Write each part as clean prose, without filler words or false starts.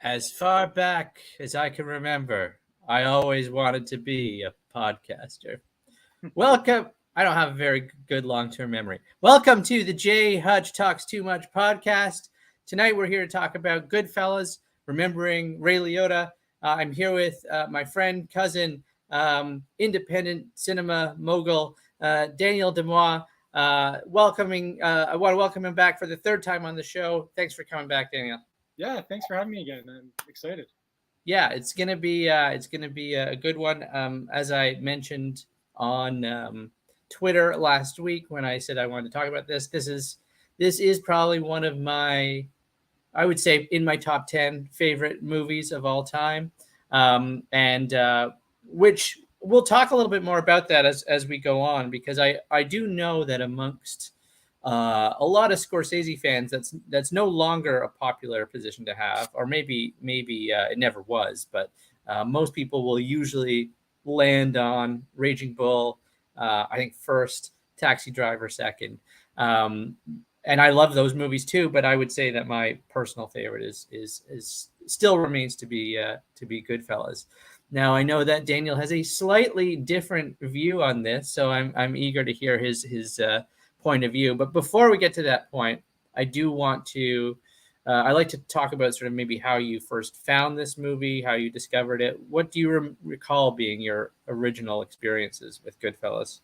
As far back as I can remember, I always wanted to be a podcaster. Welcome. I don't have a very good long term memory. Welcome to the J Hutch Talks Too Much podcast. Tonight we're here to talk about Goodfellas, remembering Ray Liotta. I'm here with my friend, cousin, independent cinema mogul, Daniel Demois. I want to welcome him back for the third time on the show. Thanks for coming back, Daniel. Yeah, thanks for having me again. I'm excited. Yeah, it's gonna be a good one. As I mentioned on Twitter last week when I said I wanted to talk about this is probably one of my, I would say, in my top 10 favorite movies of all time, and which we'll talk a little bit more about that as we go on, because I do know that amongst a lot of Scorsese fans, that's no longer a popular position to have, or maybe it never was, but most people will usually land on Raging Bull. I think first, Taxi Driver second, and I love those movies too. But I would say that my personal favorite is still remains to be Goodfellas. Now I know that Daniel has a slightly different view on this, so I'm eager to hear his point of view. But before we get to that point, I do want to, I like to talk about sort of maybe how you first found this movie, how you discovered it. What do you recall being your original experiences with Goodfellas?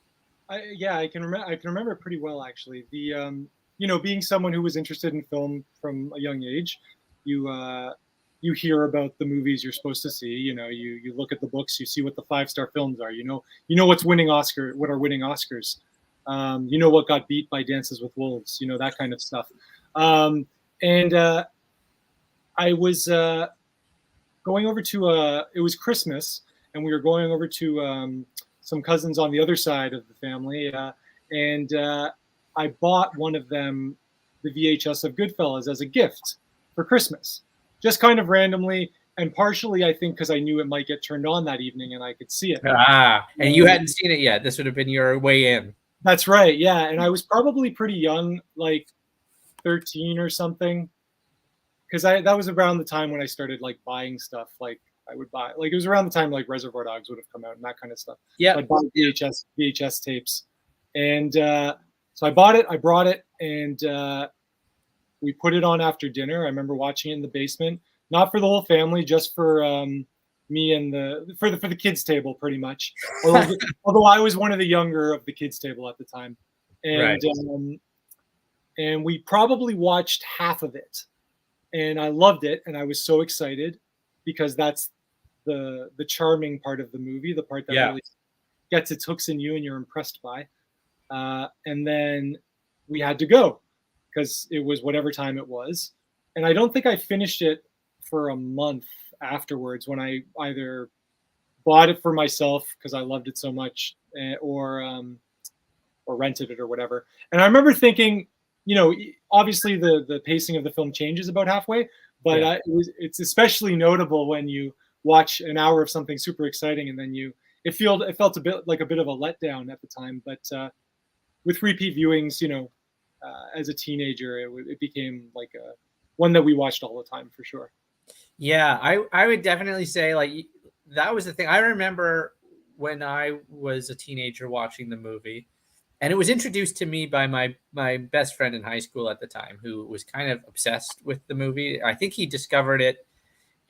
I can remember. I can remember it pretty well, actually. Being someone who was interested in film from a young age, you hear about the movies you're supposed to see. You look at the books, you see what the 5-star films are. What are winning Oscars. What got beat by Dances with Wolves. That kind of stuff. And I was going over to it was Christmas, and we were going over to some cousins on the other side of the family, and I bought one of them the VHS of Goodfellas as a gift for Christmas, just kind of randomly, and partially I think because I knew it might get turned on that evening and I could see it. And you hadn't seen it yet. This would have been your way in. That's right, yeah. And I was probably pretty young, like 13 or something, because that was around the time when I started like buying stuff. Like I would buy, like it was around the time like Reservoir Dogs would have come out and that kind of stuff. Yeah, so I'd buy VHS tapes, and so I bought it. I brought it, and we put it on after dinner. I remember watching it in the basement, not for the whole family, just for me and for the kids table, pretty much. Although I was one of the younger of the kids table at the time, and right. And we probably watched half of it, and I loved it, and I was so excited because that's the charming part of the movie, the part that really gets its hooks in you and you're impressed by. And then we had to go because it was whatever time it was, and I don't think I finished it for a month afterwards, when I either bought it for myself because I loved it so much, or rented it or whatever. And I remember thinking, obviously the pacing of the film changes about halfway, but it's especially notable when you watch an hour of something super exciting and then it felt a bit like a bit of a letdown at the time. But with repeat viewings, as a teenager, it became like one that we watched all the time for sure. Yeah, I would definitely say like that was the thing. I remember when I was a teenager watching the movie, and it was introduced to me by my best friend in high school at the time, who was kind of obsessed with the movie. I think he discovered it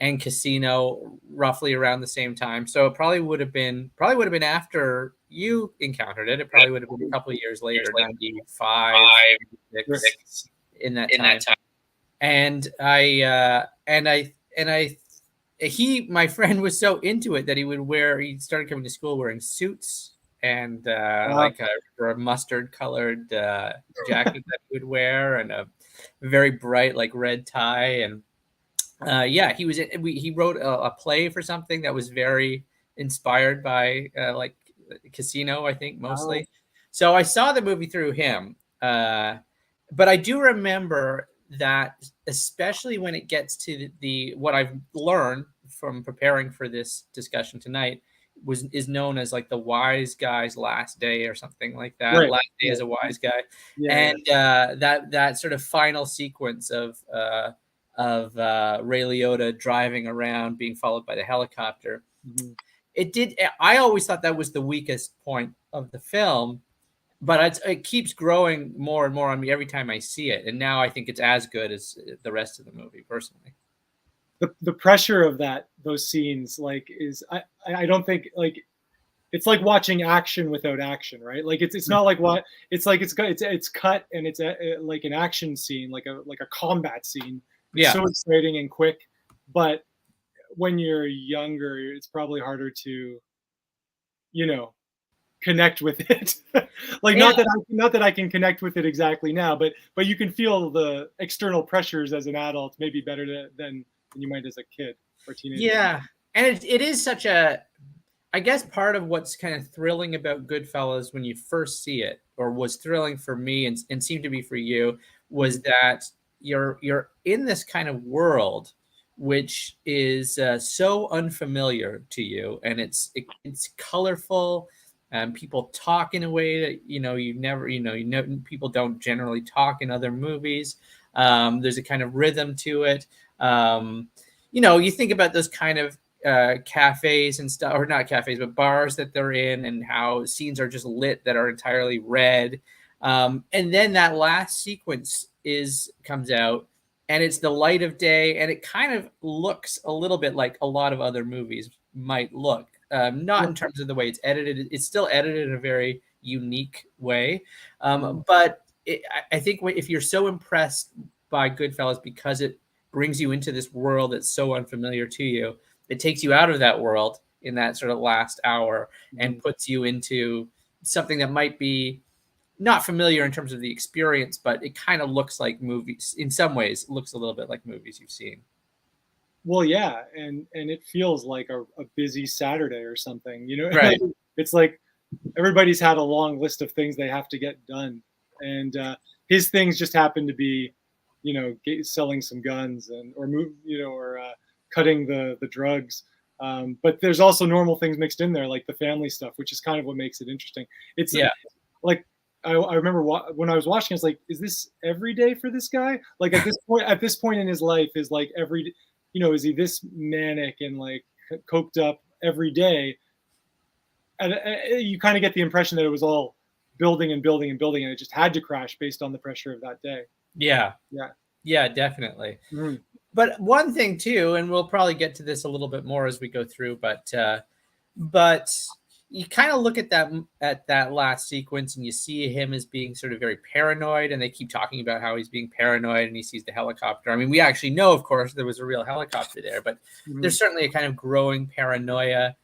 and Casino roughly around the same time. So it probably would have been after you encountered it. It probably would have been a couple of years later, 95, 96, in that time. And my friend was so into it that he started coming to school wearing suits and like a mustard colored jacket that he would wear, and a very bright like red tie. And he wrote a play for something that was very inspired by like Casino, I think, mostly. So I saw the movie through him, but I do remember that, especially when it gets to the what I've learned from preparing for this discussion tonight, is known as like the wise guy's last day or something like that. Right. Last day as a wise guy. And that sort of final sequence of Ray Liotta driving around, being followed by the helicopter. Mm-hmm. It did. I always thought that was the weakest point of the film, but it keeps growing more and more on me every time I see it. And now I think it's as good as the rest of the movie, personally. The pressure of those scenes, like, is I don't think, like, it's like watching action without action, right? Like, it's not like what it's like. It's cut, and it's like an action scene, like a combat scene. It's Yeah. so exciting and quick, but when you're younger, it's probably harder to, connect with it. Like, Yeah. not that I can connect with it exactly now, but you can feel the external pressures as an adult maybe better than you might as a kid or teenager. Yeah, and it is such a, I guess part of what's kind of thrilling about Goodfellas when you first see it, or was thrilling for me and seemed to be for you, was that you're in this kind of world which is so unfamiliar to you, and it's colorful, and people talk in a way that you never people don't generally talk in other movies. There's a kind of rhythm to it. You think about those kind of cafes and stuff, or not cafes, but bars that they're in, and how scenes are just lit that are entirely red. And then that last sequence comes out, and it's the light of day, and it kind of looks a little bit like a lot of other movies might look. Not in terms of the way it's edited. It's still edited in a very unique way. But I think if you're so impressed by Goodfellas because it brings you into this world that's so unfamiliar to you, it takes you out of that world in that sort of last hour and puts you into something that might be not familiar in terms of the experience, but it kind of looks like movies. In some ways, it looks a little bit like movies you've seen. Well, yeah, and it feels like a busy Saturday or something, Right. It's like everybody's had a long list of things they have to get done, and his things just happen to be, selling some guns or cutting the drugs. But there's also normal things mixed in there, like the family stuff, which is kind of what makes it interesting. It's like I remember when I was watching, I was like, is this every day for this guy? Like, at this point in his life, is like is he this manic and like coked up every day? And you kind of get the impression that it was all building and building and building, and it just had to crash based on the pressure of that day. Yeah, definitely. But one thing too, and we'll probably get to this a little bit more as we go through, but you kind of look at that last sequence, and you see him as being sort of very paranoid, and they keep talking about how he's being paranoid, and he sees the helicopter. I mean, we actually know, of course, there was a real helicopter there, but there's certainly a kind of growing paranoia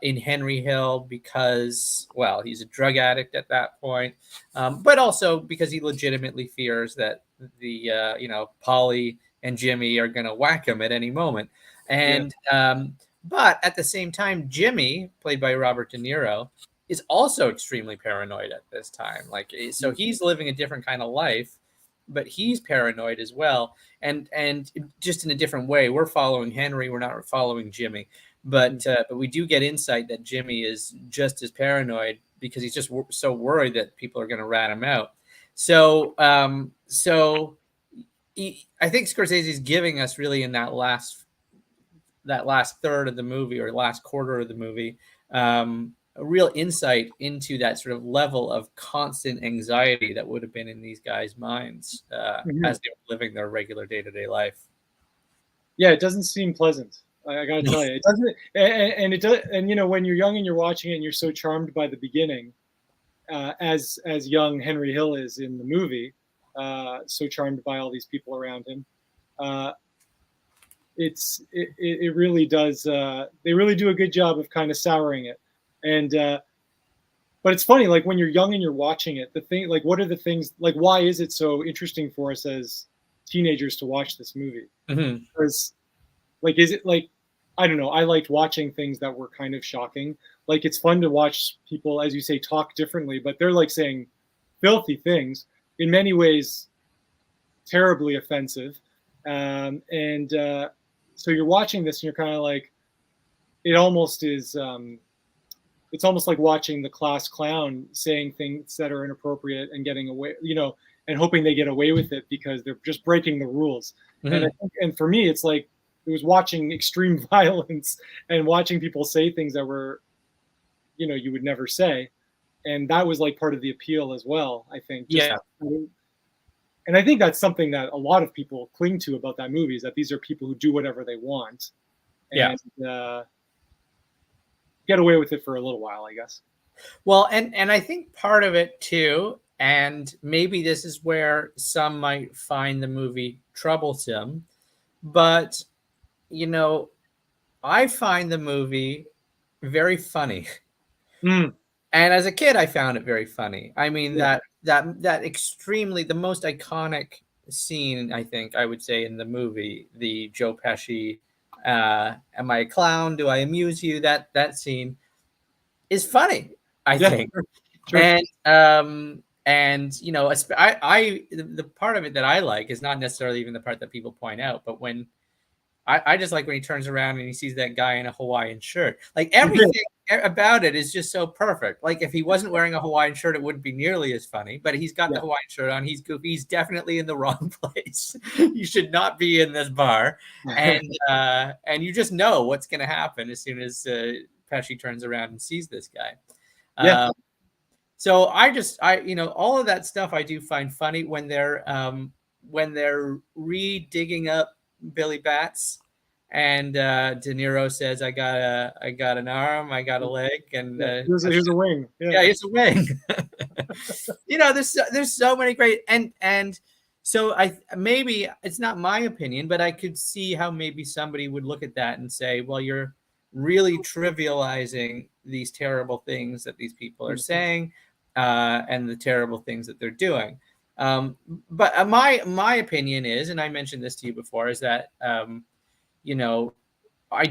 in Henry Hill because, well, he's a drug addict at that point, but also because he legitimately fears that the Polly and Jimmy are going to whack him at any moment. And but at the same time, Jimmy, played by Robert De Niro, is also extremely paranoid at this time. Like, so he's living a different kind of life, but he's paranoid as well, and just in a different way. We're following Henry, we're not following Jimmy. But we do get insight that Jimmy is just as paranoid because he's just so worried that people are going to rat him out. So I think Scorsese is giving us really in that last third of the movie, or last quarter of the movie, a real insight into that sort of level of constant anxiety that would have been in these guys' minds as they were living their regular day-to-day life. Yeah, it doesn't seem pleasant. I gotta tell you, it doesn't, and it does. And when you're young and you're watching it, and you're so charmed by the beginning, as young Henry Hill is in the movie, so charmed by all these people around him. It really does. They really do a good job of kind of souring it, and but it's funny, like when you're young and you're watching it, the thing, like, what are the things, like, why is it so interesting for us as teenagers to watch this movie? Because, like, is it like, I don't know, I liked watching things that were kind of shocking. Like, it's fun to watch people, as you say, talk differently, but they're like saying filthy things, in many ways terribly offensive. So you're watching this and you're kind of like, it almost is, it's almost like watching the class clown saying things that are inappropriate and getting away, and hoping they get away with it because they're just breaking the rules. And and for me, it's like it was watching extreme violence and watching people say things that were, you would never say, and that was like part of the appeal as well. I think. Yeah. And I think that's something that a lot of people cling to about that movie, is that these are people who do whatever they want, and get away with it for a little while, I guess. Well, and I think part of it too, and maybe this is where some might find the movie troublesome, but I find the movie very funny. Mm. And as a kid, I found it very funny. I mean, that extremely, the most iconic scene, I think I would say, in the movie, the Joe Pesci, am I a clown? Do I amuse you? That scene is funny, I think. Sure. And the part of it that I like is not necessarily even the part that people point out, but when I just like when he turns around and he sees that guy in a Hawaiian shirt. Like everything about it is just so perfect. Like if he wasn't wearing a Hawaiian shirt, it wouldn't be nearly as funny. But he's got the Hawaiian shirt on. He's goofy. He's definitely in the wrong place. You should not be in this bar. And you just know what's going to happen as soon as Pesci turns around and sees this guy. So all of that stuff I do find funny when they're re-digging up Billy Bats, and De Niro says, I got an arm, I got a leg, and here's a wing. It's a wing. There's so many great, and so maybe it's not my opinion, but I could see how maybe somebody would look at that and say, well, you're really trivializing these terrible things that these people are saying, and the terrible things that they're doing. But my opinion is, and I mentioned this to you before, is that I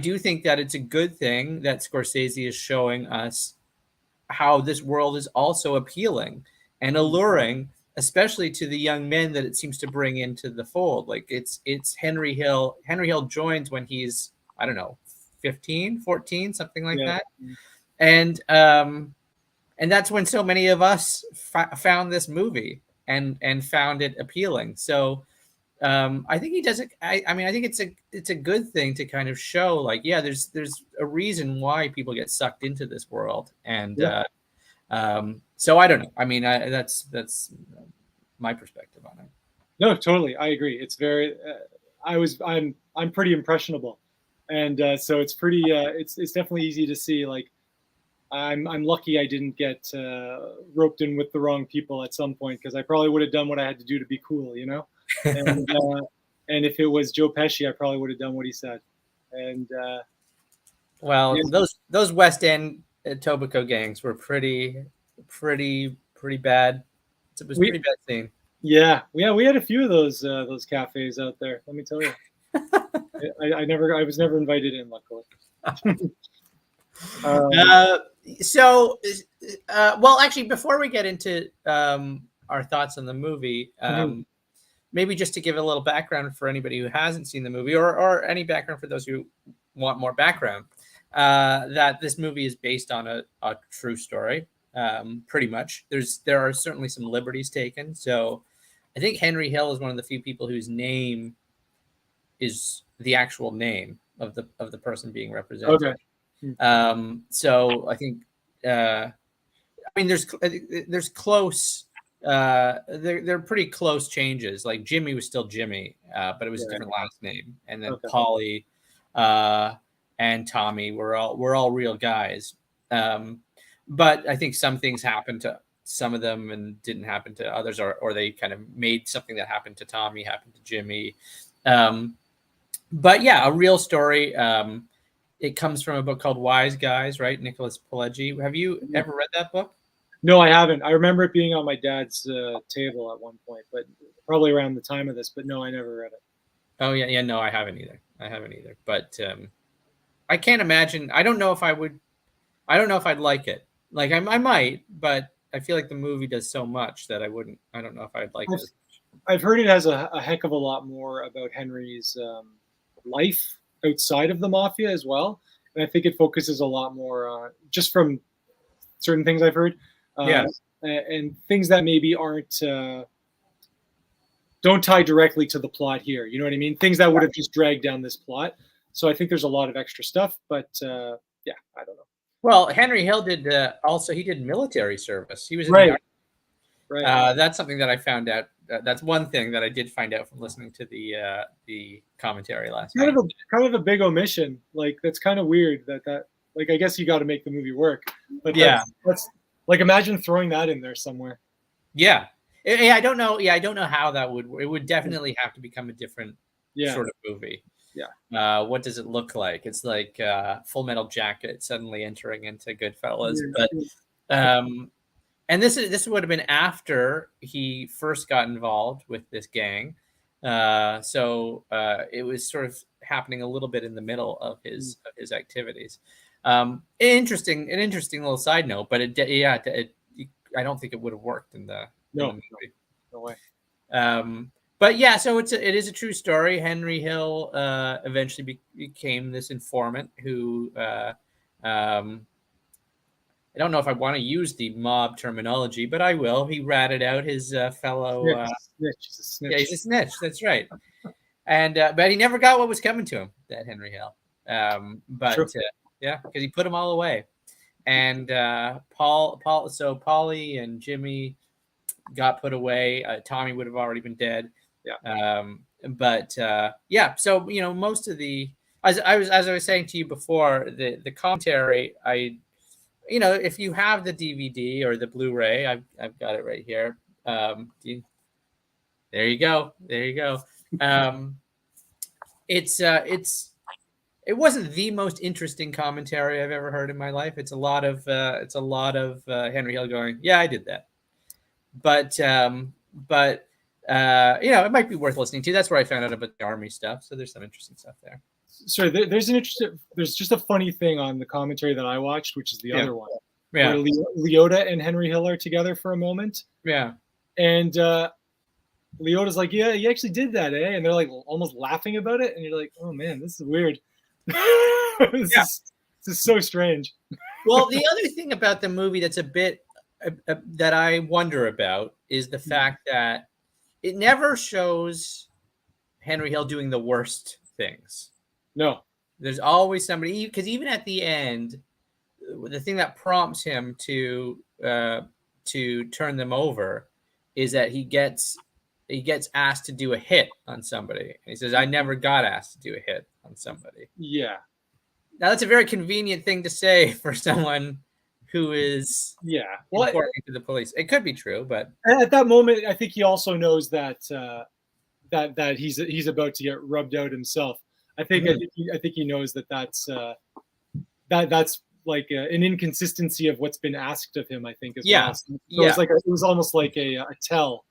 do think that it's a good thing that Scorsese is showing us how this world is also appealing and alluring, especially to the young men that it seems to bring into the fold. Like it's Henry Hill. Henry Hill joins when he's, I don't know, 15, 14, something like that. And that's when so many of us found this movie and found it appealing. So I think he does it. I mean, I think it's a good thing to kind of show, like, there's a reason why people get sucked into this world. And so I don't know. I mean, that's my perspective on it. No, totally. I agree. It's very, I'm pretty impressionable. And so it's pretty, it's definitely easy to see, like, I'm lucky I didn't get roped in with the wrong people at some point, because I probably would have done what I had to do to be cool, and if it was Joe Pesci, I probably would have done what he said. And those West End Etobicoke gangs were pretty bad. It was a pretty bad scene. Yeah, we had a few of those cafes out there. Let me tell you, I was never invited in, luckily. Actually, before we get into our thoughts on the movie, maybe just to give a little background for anybody who hasn't seen the movie, or any background for those who want more background, that this movie is based on a true story. Pretty much. There are certainly some liberties taken. So I think Henry Hill is one of the few people whose name is the actual name of the person being represented. Okay. So I think, I mean, there's close, they're pretty close changes. Like Jimmy was still Jimmy, but it was a different last name. And then Polly, and Tommy were all real guys. But I think some things happened to some of them and didn't happen to others, or they kind of made something that happened to Tommy happen to Jimmy. But yeah, a real story. It comes from a book called Wise Guys, right? Nicholas Pileggi. Have you ever read that book? No, I haven't. I remember it being on my dad's table at one point, but probably around the time of this. But no, I never read it. Oh yeah, no, I haven't either. But I can't imagine. I don't know if I would. I don't know if I'd like it. Like I might, but I feel like the movie does so much that I wouldn't. I don't know if I'd like it. I've heard it has a heck of a lot more about Henry's life outside of the mafia as well, and I think it focuses a lot more just from certain things I've heard, and things that maybe aren't don't tie directly to the plot here. You know what I mean? Things that would have just dragged down this plot. So I think there's a lot of extra stuff, but yeah, I don't know. Well, Henry Hill did also. He did military service. He was in the Right. army. Right. That's something that I found out. That's one thing that I did find out from listening to the commentary last night. Kind of a big omission. Like that's kind of weird. That like I guess you got to make the movie work. But Yeah. that's like imagine throwing that in there somewhere. Yeah. I don't know. Yeah, I don't know how that would. It would definitely have to become a different sort of movie. Yeah. What does it look like? It's like Full Metal Jacket suddenly entering into Goodfellas, but and this would have been after he first got involved with this gang, so it was sort of happening a little bit in the middle of his activities. An interesting little side note, but I don't think it would have worked in the movie. No way. But yeah, so it is a true story. Henry Hill eventually became this informant who I don't know if I want to use the mob terminology, but I will. He ratted out his fellow snitch. He's a snitch. Yeah, he's a snitch. That's right. And but he never got what was coming to him, that Henry Hill. Yeah, because he put them all away. And so Polly and Jimmy got put away. Tommy would have already been dead. Yeah. Yeah. So most of the as I was saying to you before, the commentary, if you have the DVD or the Blu-ray, I've got it right here. There you go. It wasn't the most interesting commentary I've ever heard in my life. It's a lot of Henry Hill going, yeah, I did that. But it might be worth listening to. That's where I found out about the army stuff. So there's some interesting stuff there. Sorry, there's just a funny thing on the commentary that I watched, which is the other one, where Liotta and Henry Hill are together for a moment. Yeah. And Liotta's like, yeah, you actually did that, eh? And they're like almost laughing about it. And you're like, oh man, this is weird. This is so strange. Well, the other thing about the movie that's a bit that I wonder about is the fact that it never shows Henry Hill doing the worst things. No. There's always somebody, because even at the end, the thing that prompts him to turn them over is that he gets asked to do a hit on somebody. And he says, I never got asked to do a hit on somebody. Yeah. Now, that's a very convenient thing to say for someone who is important to the police. It could be true, but at that moment, I think he also knows that that he's about to get rubbed out himself. I think he knows that's like an inconsistency of what's been asked of him. I think as well. So it was almost like a tell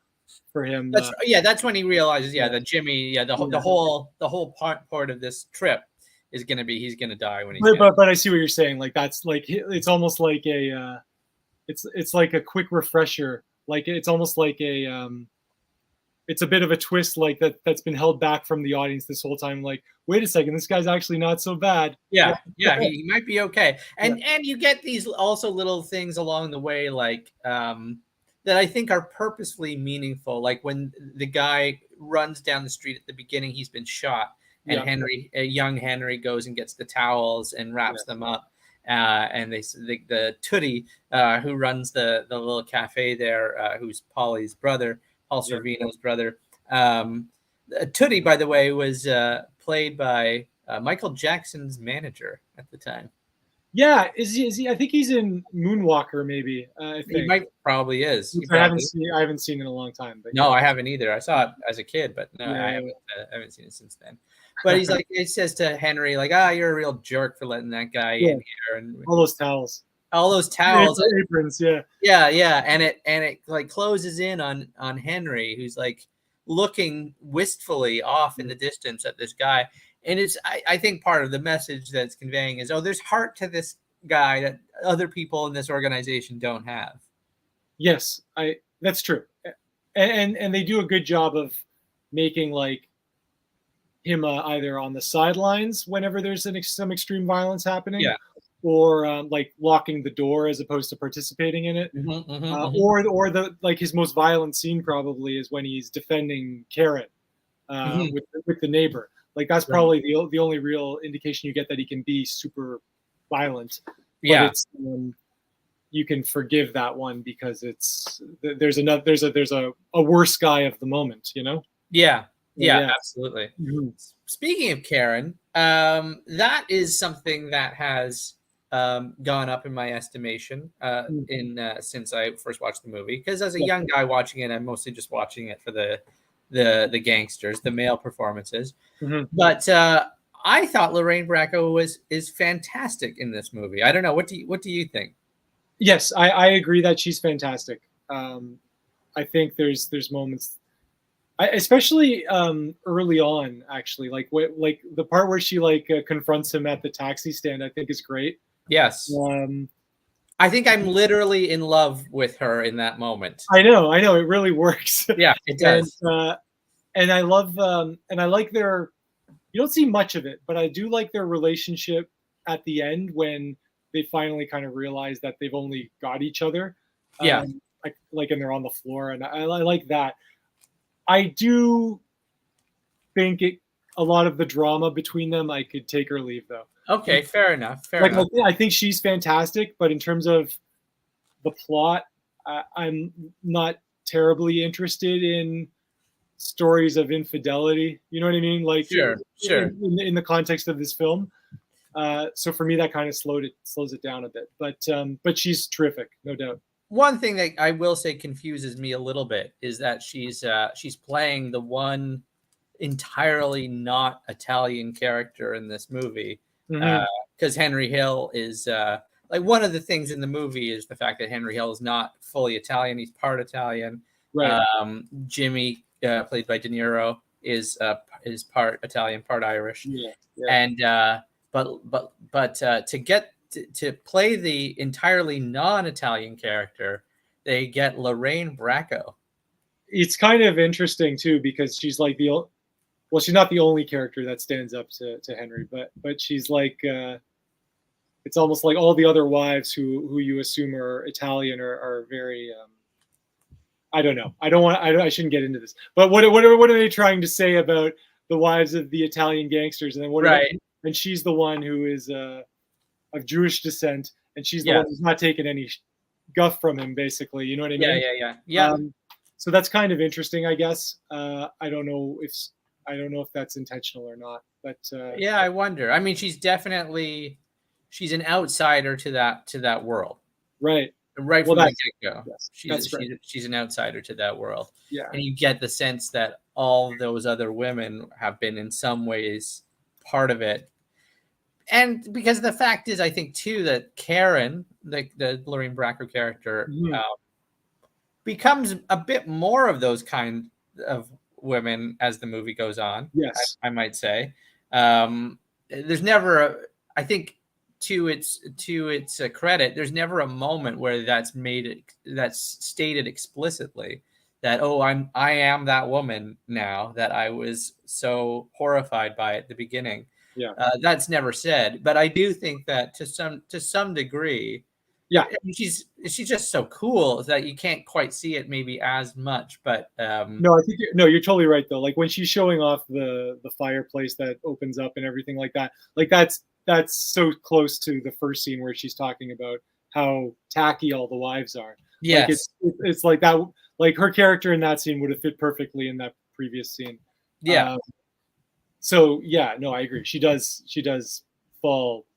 for him. That's when he realizes that Jimmy, the whole part of this trip is going to be he's going to die when he's but I see what you're saying. Like that's like it's almost like a it's like a quick refresher. Like it's almost like it's a bit of a twist like that's been held back from the audience this whole time. Like, wait a second, this guy's actually not so bad. Yeah, he might be okay. And you get these also little things along the way, like that I think are purposefully meaningful. Like when the guy runs down the street at the beginning, he's been shot, and young Henry goes and gets the towels and wraps them up. And the Tootie who runs the little cafe there, who's Polly's brother. Paul Sorvino's brother. Tootie, by the way, was played by Michael Jackson's manager at the time. Yeah, is he? I think he's in Moonwalker, maybe. I think. He probably is. I haven't seen it in a long time. But no, I haven't either. I saw it as a kid, but no, I haven't seen it since then. But he's like, it says to Henry, like, you're a real jerk for letting that guy in here, and all those towels. Aprons, and it like closes in on Henry, who's like looking wistfully off in the distance at this guy, and it's I think part of the message that's conveying is, there's heart to this guy that other people in this organization don't have. Yes, that's true, and they do a good job of making like him either on the sidelines whenever there's some extreme violence happening, or like locking the door as opposed to participating in it. Or the like his most violent scene probably is when he's defending Karen with the neighbor. Like that's probably the only real indication you get that he can be super violent. But it's you can forgive that one because there's a worse guy of the moment, you know? Yeah, absolutely. Speaking of Karen, that is something that has gone up in my estimation since I first watched the movie. Because as a young guy watching it, I'm mostly just watching it for the gangsters, the male performances. But I thought Lorraine Bracco is fantastic in this movie. I don't know. What do you think? Yes, I agree that she's fantastic. I think there's moments, especially early on, actually, like the part where she confronts him at the taxi stand, I think is great. Yes. I think I'm literally in love with her in that moment. I know, it really works. Yeah, it does. And I love, and I like you don't see much of it, but I do like their relationship at the end when they finally kind of realize that they've only got each other. Yeah. And they're on the floor, and I like that. I do think a lot of the drama between them, I could take or leave, though. Okay, fair enough. Fair enough. I think she's fantastic, but in terms of the plot, I'm not terribly interested in stories of infidelity. You know what I mean? Like, sure. In the context of this film. So for me, that kind of slows it down a bit. But she's terrific, no doubt. One thing that I will say confuses me a little bit is that she's playing the one entirely not Italian character in this movie. Because Henry Hill is like, one of the things in the movie is the fact that Henry Hill is not fully Italian; he's part Italian. Right. Jimmy, played by De Niro, is part Italian, part Irish. Yeah. And but to get to play the entirely non-Italian character, they get Lorraine Bracco. It's kind of interesting too, because she's like she's not the only character that stands up to Henry, but she's like it's almost like all the other wives who you assume are Italian are very I don't know. I shouldn't get into this. But what are they trying to say about the wives of the Italian gangsters? And then and she's the one who is of Jewish descent, and she's the one who's not taking any guff from him, basically. You know what I mean? Yeah. So that's kind of interesting, I guess. I don't know if that's intentional or not, but I wonder. I mean, she's an outsider to that world, right? Right from the get-go. Yes, she's an outsider to that world. Yeah, and you get the sense that all those other women have been in some ways part of it. And because the fact is, I think too, that Karen, the Lorraine Bracco character, becomes a bit more of those kind of women as the movie goes on. Yes, I might say. There's never, I think, to its credit, there's never a moment where that's stated explicitly that, oh, I am that woman now that I was so horrified by at the beginning. Yeah, that's never said, but I do think that to some degree, she's just so cool that you can't quite see it maybe as much. But no, I think you're totally right though. Like when she's showing off the fireplace that opens up and everything like that, like that's so close to the first scene where she's talking about how tacky all the wives are. Yes, like it's like that. Like her character in that scene would have fit perfectly in that previous scene. Yeah. So yeah, no, I agree. She does fall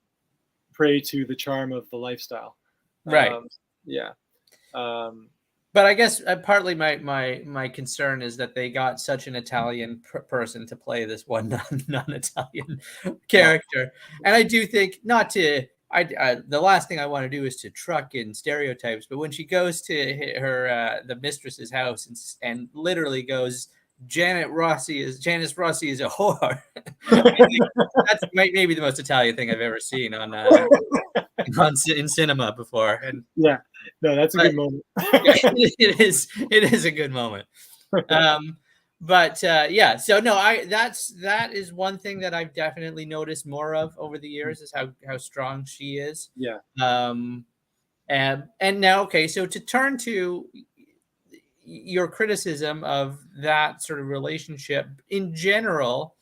prey to the charm of the lifestyle. Right. But I guess partly my concern is that they got such an Italian person to play this one non-Italian character, and I do think the last thing I want to do is to truck in stereotypes. But when she goes to her the mistress's house and literally goes, Janice Rossi is a whore. That's maybe the most Italian thing I've ever seen in cinema before. And yeah, no, that's a good moment. It is a good moment. but yeah, so no, that is one thing that I've definitely noticed more of over the years, is how strong she is. Yeah. And now, okay, so to turn to your criticism of that sort of relationship in general,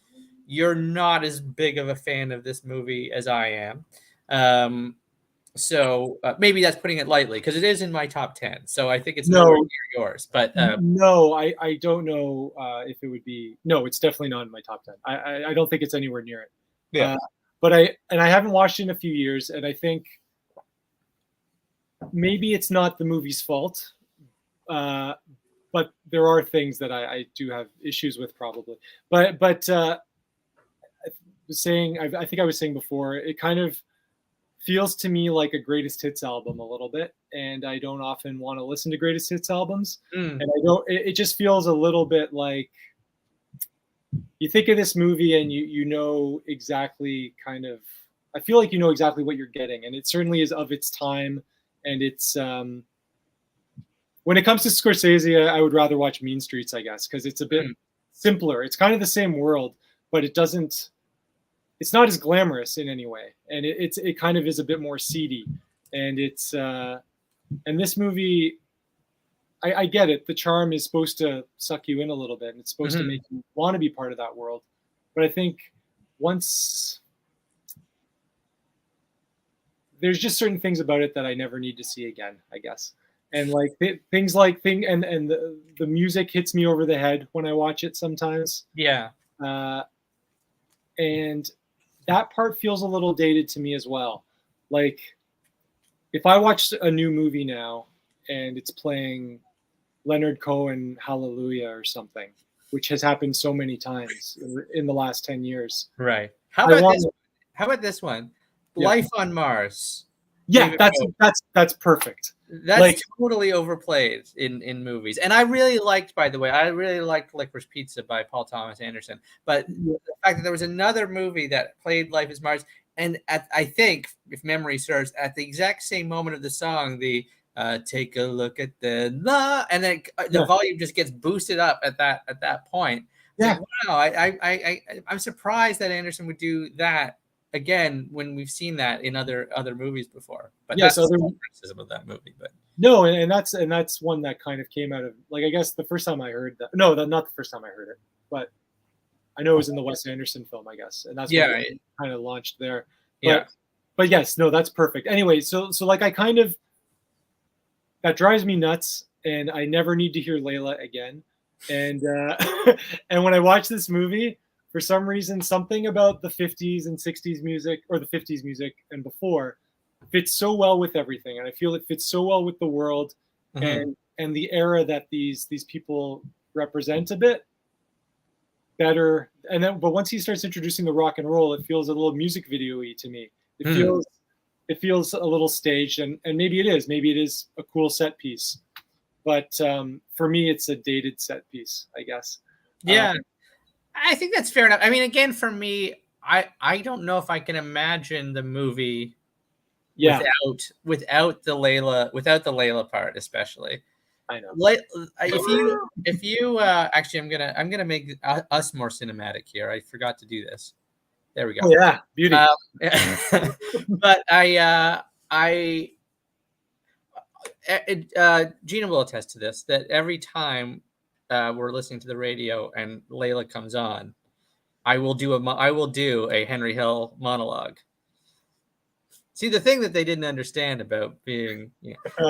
you're not as big of a fan of this movie as I am. So maybe that's putting it lightly, because it is in my top 10. So I think it's nowhere No, near yours. But no, I don't know if it would be. No, it's definitely not in my top 10. I don't think it's anywhere near it. yeah, But I haven't watched it in a few years, and I think maybe it's not the movie's fault. But there are things that I do have issues with, probably. But I think I was saying before, it kind of feels to me like a greatest hits album a little bit, and I don't often want to listen to greatest hits albums. And I don't. It just feels a little bit like you think of this movie and you know exactly kind of. I feel like you know exactly what you're getting, and it certainly is of its time. And it's when it comes to Scorsese, I would rather watch Mean Streets, I guess, because it's a bit simpler. It's kind of the same world, but it doesn't. It's not as glamorous in any way, and it kind of is a bit more seedy. And it's and this movie, I get it. The charm is supposed to suck you in a little bit, and it's supposed to make you want to be part of that world. But I think once there's just certain things about it that I never need to see again, I guess. And like things like and the music hits me over the head when I watch it sometimes. yeah, And that part feels a little dated to me as well. Like if I watch a new movie now and it's playing Leonard Cohen Hallelujah or something, which has happened so many times in the last 10 years. right. How about this one? Yeah. Life on Mars. Yeah, that's perfect. That's like, totally overplayed in movies. And I really liked, by the way, Licorice Pizza by Paul Thomas Anderson. But the fact that there was another movie that played Life is Mars, and I think, if memory serves, at the exact same moment of the song, the take a look at the and then the volume just gets boosted up at that point. Yeah. Like, wow, I'm surprised that Anderson would do that again when we've seen that in other movies before. But that's other criticism of that movie. But no, and that's one that kind of came out of, like, I guess the first time I heard that. No, not the first time I heard it, but I know it was in the Wes Anderson film, I guess, and that's when it kind of launched there. But yes, no, that's perfect. Anyway, so like I kind of, that drives me nuts, and I never need to hear Layla again. And and when I watch this movie, for some reason, something about the 50s and 60s music, or the 50s music and before, fits so well with everything. And I feel it fits so well with the world and the era that these people represent a bit better. And then, but once he starts introducing the rock and roll, it feels a little music video-y to me. It feels a little staged, and maybe it is a cool set piece. But for me, it's a dated set piece, I guess. Yeah. I think that's fair enough. I mean, again, for me, I don't know if I can imagine the movie without the Layla part, especially. I know. If you actually, I'm gonna make us more cinematic here. I forgot to do this. There we go. Oh, yeah, beauty. But Gina will attest to this, that every time we're listening to the radio and Layla comes on, I will do a Henry Hill monologue. See, the thing that they didn't understand about being,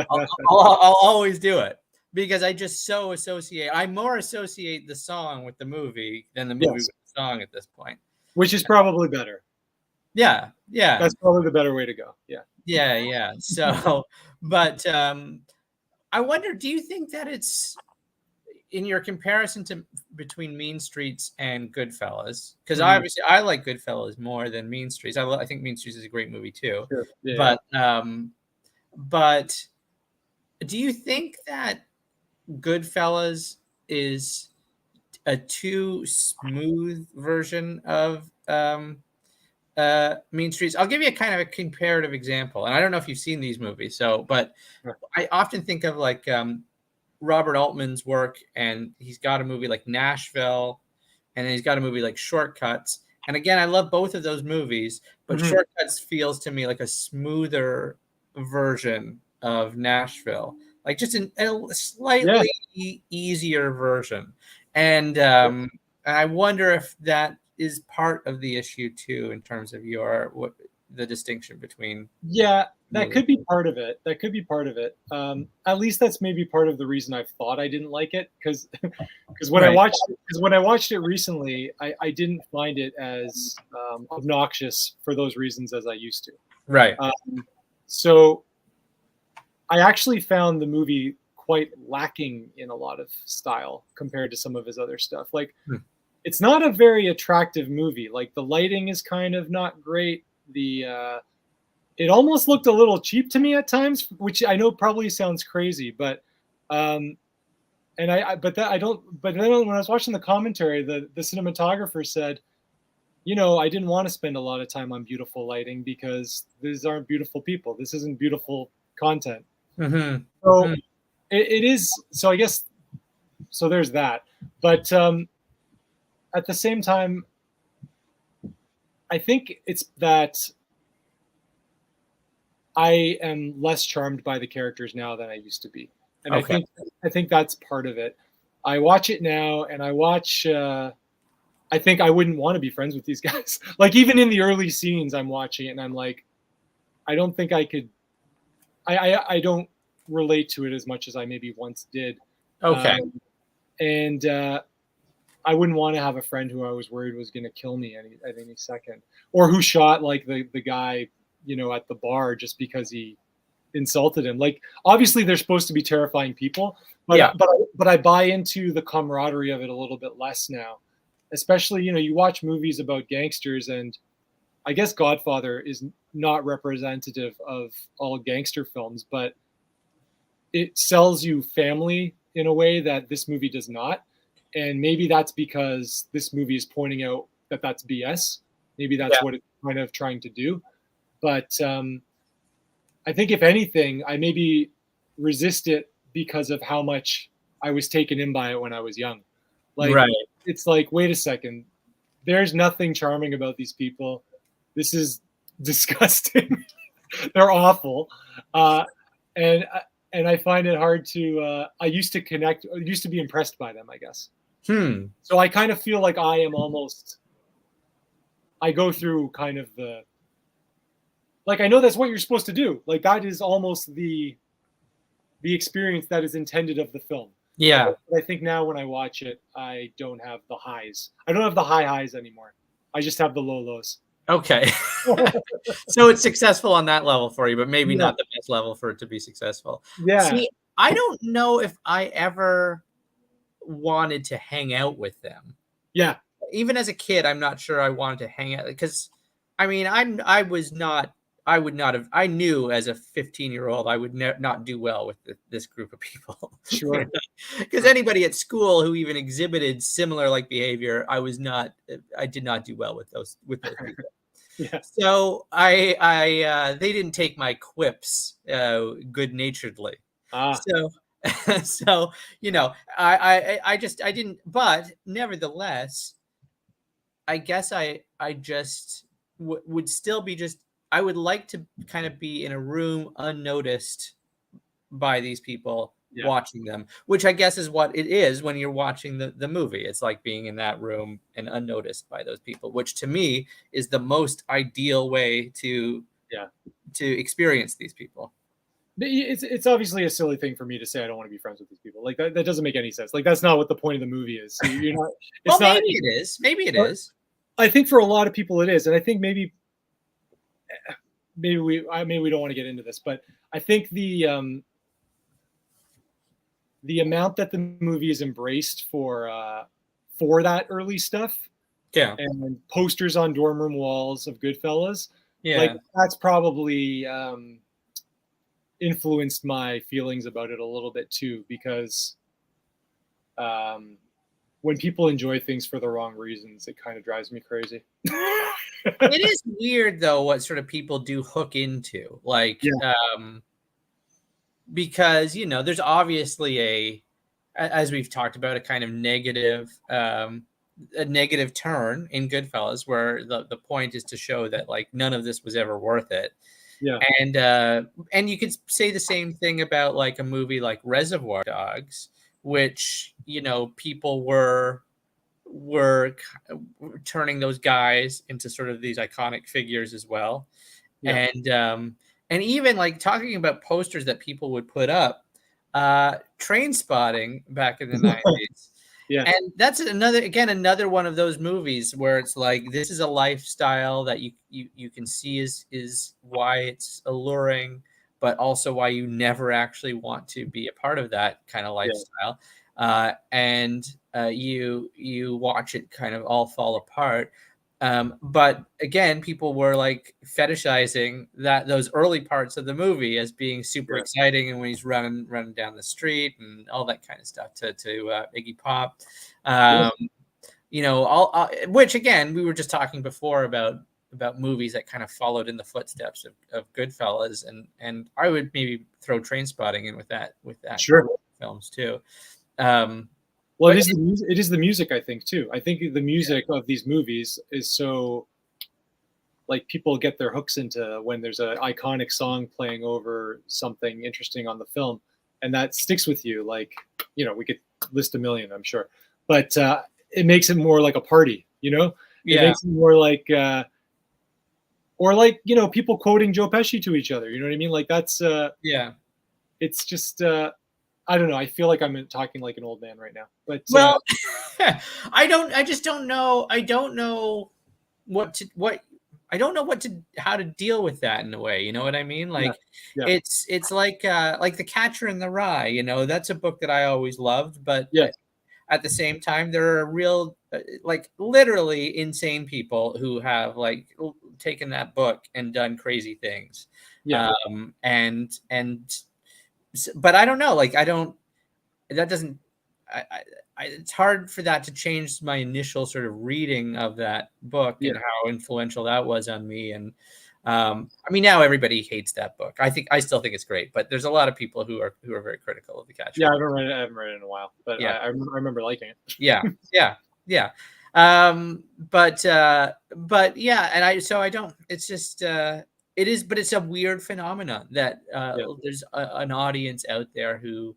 I'll always do it, because I just I more associate the song with the movie than the movie with the song at this point. Which is probably better. Yeah. That's probably the better way to go. Yeah. So, but I wonder, do you think that it's, in your comparison between Mean Streets and Goodfellas, because obviously I like Goodfellas more than Mean Streets. I think Mean Streets is a great movie too. Sure. Yeah. But do you think that Goodfellas is a too smooth version of Mean Streets? I'll give you a kind of a comparative example, and I don't know if you've seen these movies, but I often think of like Robert Altman's work, and he's got a movie like Nashville, and then he's got a movie like Shortcuts. And again, I love both of those movies, but Shortcuts feels to me like a smoother version of Nashville, like just a slightly easier version. And I wonder if that is part of the issue too, in terms of the distinction between. Yeah, that could be part of it. That could be part of it. At least that's maybe part of the reason I thought I didn't like it, because when I watched it recently, I didn't find it as obnoxious for those reasons as I used to. Right. So I actually found the movie quite lacking in a lot of style compared to some of his other stuff. Like, it's not a very attractive movie. Like, the lighting is kind of not great. It almost looked a little cheap to me at times, which I know probably sounds crazy, but then when I was watching the commentary, the cinematographer said, I didn't want to spend a lot of time on beautiful lighting because these aren't beautiful people. This isn't beautiful content. So it is. So I guess, so there's that. But at the same time, I think it's that I am less charmed by the characters now than I used to be. And I think that's part of it. I watch it now, and I watch, I think I wouldn't want to be friends with these guys. Like, even in the early scenes, I'm watching it and I'm like, I don't think I could, I don't relate to it as much as I maybe once did. Okay. And I wouldn't want to have a friend who I was worried was going to kill me at any second, or who shot like the guy, at the bar just because he insulted him. Like, obviously they're supposed to be terrifying people, but I buy into the camaraderie of it a little bit less now. Especially, you watch movies about gangsters, and I guess Godfather is not representative of all gangster films, but it sells you family in a way that this movie does not. And maybe that's because this movie is pointing out that that's BS. Maybe that's what it's kind of trying to do. But I think, if anything, I maybe resist it because of how much I was taken in by it when I was young. Like, it's like, wait a second, there's nothing charming about these people. This is disgusting. They're awful. And I find it hard to, I used to be impressed by them, I guess. So I kind of feel like I go through kind of I know that's what you're supposed to do. Like, that is almost the experience that is intended of the film. Yeah. But I think now when I watch it, I don't have the highs. I don't have the high highs anymore. I just have the low lows. Okay. So it's successful on that level for you, but maybe not the best level for it to be successful. Yeah. See, I don't know if I ever wanted to hang out with them. Yeah. Even as a kid, I'm not sure I wanted to hang out, because I mean, I knew as a 15-year-old I would not do well with this group of people. Sure. Because anybody at school who even exhibited similar behavior, I did not do well with those people. Yeah. So they didn't take my quips good naturedly. So I didn't, but nevertheless, I guess I just would still be I would like to kind of be in a room unnoticed by these people, watching them, which I guess is what it is when you're watching the movie. It's like being in that room and unnoticed by those people, which to me is the most ideal way to experience these people. It's obviously a silly thing for me to say I don't want to be friends with these people. Like, that doesn't make any sense. Like, that's not what the point of the movie is. You're not. It's well, maybe it is. Maybe it is. I think for a lot of people it is, and I think maybe we don't want to get into this, but I think the amount that the movie is embraced for that early stuff, and posters on dorm room walls of Goodfellas, like, that's probably influenced my feelings about it a little bit too, because when people enjoy things for the wrong reasons, it kind of drives me crazy. It is weird though what sort of people do hook into, because there's obviously as we've talked about, a negative turn in Goodfellas, where the point is to show that like none of this was ever worth it. Yeah. And you could say the same thing about like a movie like Reservoir Dogs, which, you know, people were turning those guys into sort of these iconic figures as well. Yeah. And even like talking about posters that people would put up, Train Spotting back in the 90s. Yeah. And that's another one of those movies where it's like, this is a lifestyle that you can see is why it's alluring, but also why you never actually want to be a part of that kind of lifestyle. And you watch it kind of all fall apart. But again, people were like fetishizing those early parts of the movie as being super exciting, and when he's running down the street and all that kind of stuff to Iggy Pop, you know, which again we were just talking before about movies that kind of followed in the footsteps of Goodfellas, and I would maybe throw Train Spotting in with that Sure. films too. Well, it is the music, I think, too. I think the music of these movies is so, like, people get their hooks into when there's an iconic song playing over something interesting on the film, and that sticks with you. Like, you know, we could list a million, I'm sure, but it makes it more like a party, you know? It makes it more like, or like, you know, people quoting Joe Pesci to each other, you know what I mean? Like, that's, it's just, I don't know. I feel like I'm talking like an old man right now, but well, I just don't know. I don't know how to deal with that in a way. You know what I mean? Like, it's like The Catcher in the Rye. You know, that's a book that I always loved, but at the same time, there are real, like, literally insane people who have like taken that book and done crazy things. But I don't know. Like, that doesn't, it's hard for that to change my initial sort of reading of that book and how influential that was on me. And I mean, now everybody hates that book. I still think it's great, but there's a lot of people who are very critical of The Catcher. Yeah, I haven't read it in a while, but I remember liking it. Yeah. But yeah, and I don't. It's just it is, but it's a weird phenomenon that there's an audience out there who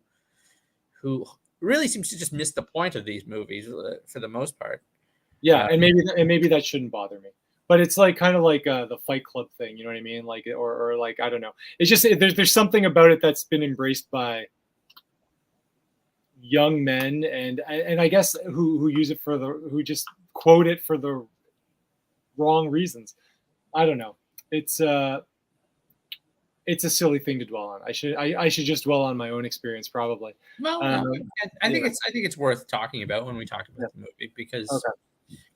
really seems to just miss the point of these movies for the most part. Yeah, and maybe that shouldn't bother me. But it's like kind of like the Fight Club thing, you know what I mean? Like, or like, I don't know. It's just there's something about it that's been embraced by young men and I guess who use it who just quote it for the wrong reasons. I don't know. It's a silly thing to dwell on. I should just dwell on my own experience probably. Well, I think it's worth talking about when we talk about the movie, because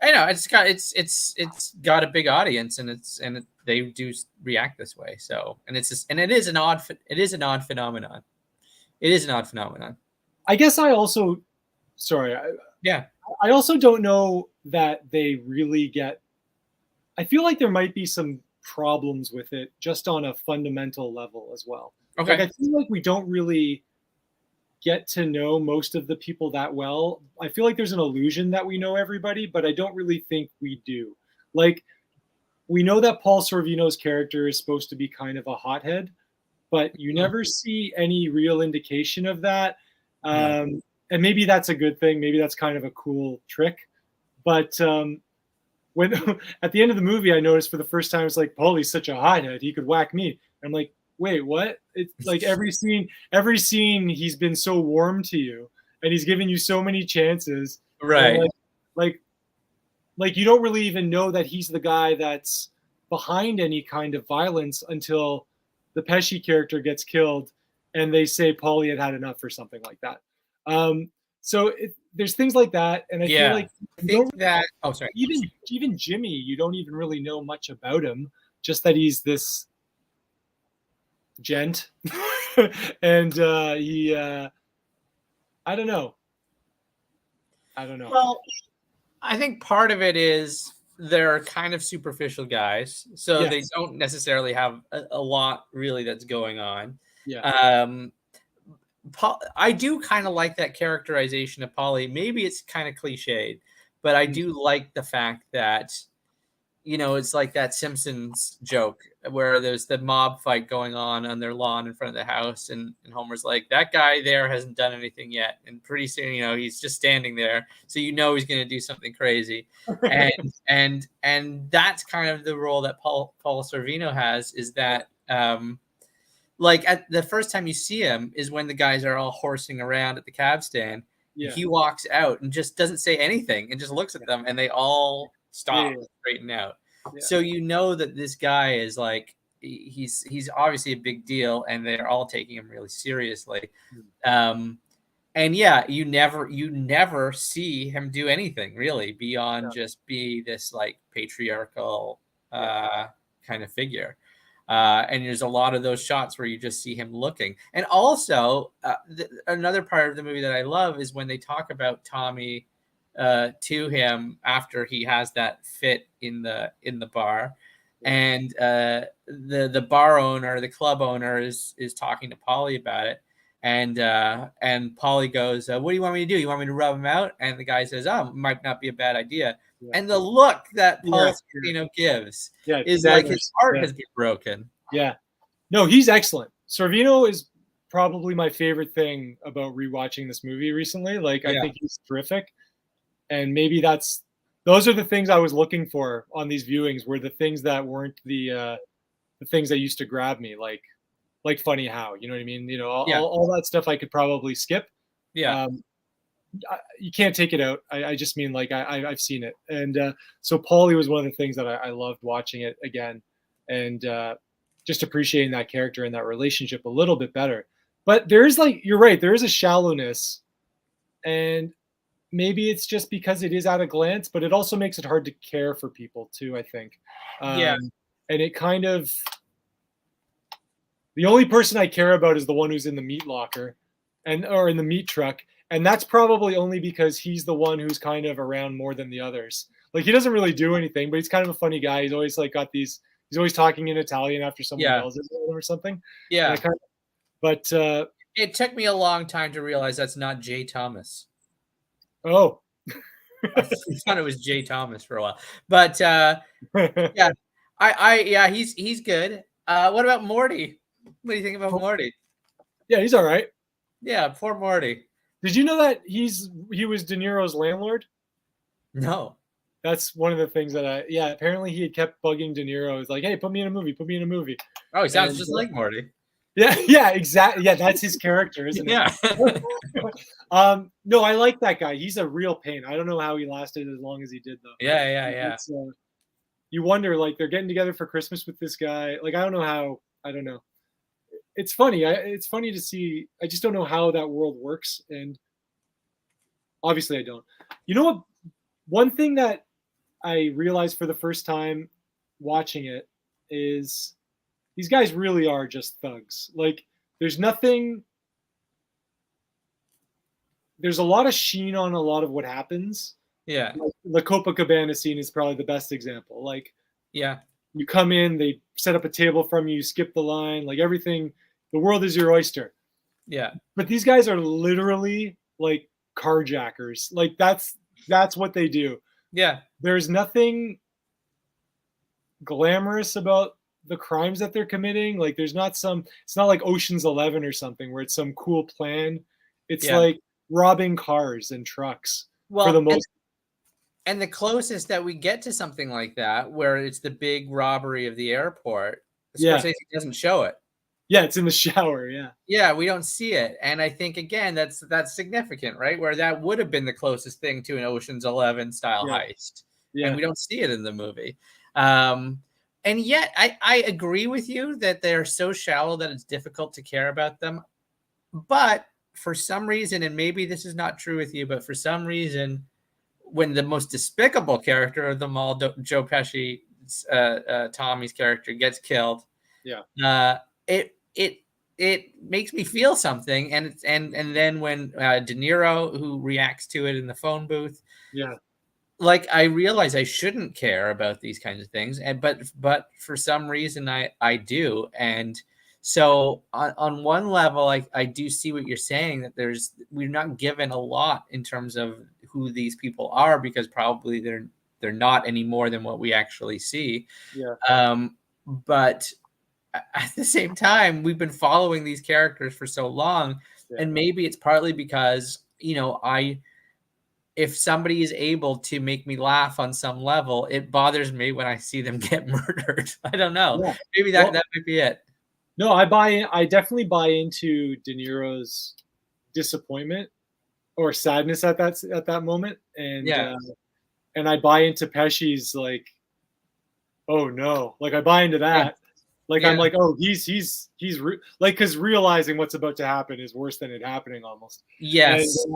I know it's got a big audience, and they do react this way. So, and it is an odd phenomenon. It is an odd phenomenon. I guess I also don't know that they really get. I feel like there might be some problems with it just on a fundamental level as well. Okay. Like, I feel like we don't really get to know most of the people that well. I feel like there's an illusion that we know everybody, but I don't really think we do. Like, we know that Paul Sorvino's character is supposed to be kind of a hothead, but you never see any real indication of that. And maybe that's a good thing. Maybe that's kind of a cool trick. But when at the end of the movie, I noticed for the first time, it's like, Paulie's such a hothead. He could whack me. And I'm like, wait, what? It's like every scene, he's been so warm to you, and he's given you so many chances. Right. Like you don't really even know that he's the guy that's behind any kind of violence until the Pesci character gets killed, and they say Paulie had enough or something like that. So there's things like that, and I feel like even Jimmy, you don't even really know much about him, just that he's this gent, and he I don't know. Well, I think part of it is they're kind of superficial guys, so they don't necessarily have a lot really that's going on. I do kind of like that characterization of Paulie. Maybe it's kind of cliched, but I do like the fact that, you know, it's like that Simpsons joke where there's the mob fight going on their lawn in front of the house, and Homer's like, that guy there hasn't done anything yet, and pretty soon, you know, he's just standing there, so you know he's going to do something crazy, and that's kind of the role that Paul Sorvino has, is that like at the first time you see him is when the guys are all horsing around at the cab stand. Yeah. He walks out and just doesn't say anything and just looks at them, and they all stop, straighten out. Yeah. So you know that this guy is like, he's obviously a big deal, and they're all taking him really seriously. And yeah, you never see him do anything really beyond just be this like patriarchal kind of figure. And there's a lot of those shots where you just see him looking. And also, another part of the movie that I love is when they talk about Tommy to him after he has that fit in the bar, and the bar owner, the club owner, is talking to Paulie about it, and Paulie goes, "What do you want me to do? You want me to rub him out?" And the guy says, "Oh, might not be a bad idea." Yeah. And the look that Paul Sorvino gives is like his heart has been broken. Yeah. No, he's excellent. Sorvino is probably my favorite thing about rewatching this movie recently. Like, I think he's terrific. And maybe those are the things I was looking for on these viewings, were the things that weren't the things that used to grab me, like Funny How, you know what I mean? You know, all that stuff I could probably skip. Yeah. You can't take it out. I just mean, like, I've seen it. And so Paulie was one of the things that I loved watching it again, and just appreciating that character and that relationship a little bit better. But there is, like, you're right, there is a shallowness, and maybe it's just because it is at a glance, but it also makes it hard to care for people too, I think. And it kind of, the only person I care about is the one who's in the meat locker or in the meat truck. And that's probably only because he's the one who's kind of around more than the others. Like, he doesn't really do anything, but he's kind of a funny guy. He's always like he's always talking in Italian after someone yells at him or something. Yeah. But it took me a long time to realize that's not Jay Thomas. Oh. I thought it was Jay Thomas for a while. But he's good. What about Morty? What do you think about Morty? Yeah, he's all right. Yeah, poor Morty. Did you know that he was De Niro's landlord? No. That's one of the things that apparently he had kept bugging De Niro. He's like, "Hey, put me in a movie. Put me in a movie." Oh, he sounds just like Morty. Yeah, exactly. Yeah, that's his character, isn't it? Yeah. No, I like that guy. He's a real pain. I don't know how he lasted as long as he did, though. Yeah. You wonder, like, they're getting together for Christmas with this guy. Like, I don't know how. I don't know. It's funny. It's funny to see. I just don't know how that world works, and obviously, I don't. You know what? One thing that I realized for the first time watching it is these guys really are just thugs. Like, there's nothing. There's a lot of sheen on a lot of what happens. Yeah. Like, the Copacabana scene is probably the best example. Like, yeah, you come in, they set up a table from you, skip the line, like, everything. The world is your oyster. Yeah. But these guys are literally like carjackers. Like, that's what they do. Yeah. There's nothing glamorous about the crimes that they're committing. Like, it's not like Ocean's 11 or something where it's some cool plan. It's like robbing cars and trucks for the most. And the closest that we get to something like that, where it's the big robbery of the airport, Scorsese doesn't show it. Yeah, it's in the shower. Yeah. Yeah, we don't see it. And I think, again, that's significant, right? Where that would have been the closest thing to an Ocean's 11 style heist. Yeah. And we don't see it in the movie. And yet I agree with you that they're so shallow that it's difficult to care about them. But for some reason, and maybe this is not true with you, but for some reason, when the most despicable character of them all, Joe Pesci, Tommy's character, gets killed, it makes me feel something, and then when De Niro, who reacts to it in the phone booth, like, I realize I shouldn't care about these kinds of things, but for some reason I do, and So on one level, I do see what you're saying, that we're not given a lot in terms of who these people are, because probably they're not any more than what we actually see. Yeah. But at the same time, we've been following these characters for so long, and maybe it's partly because, if somebody is able to make me laugh on some level, it bothers me when I see them get murdered. I don't know. Yeah. Maybe that might be it. No, I definitely buy into De Niro's disappointment or sadness at that moment, and I buy into Pesci's like, oh no, like I buy into that. Like I'm like, oh, he's like, because realizing what's about to happen is worse than it happening almost. Yes.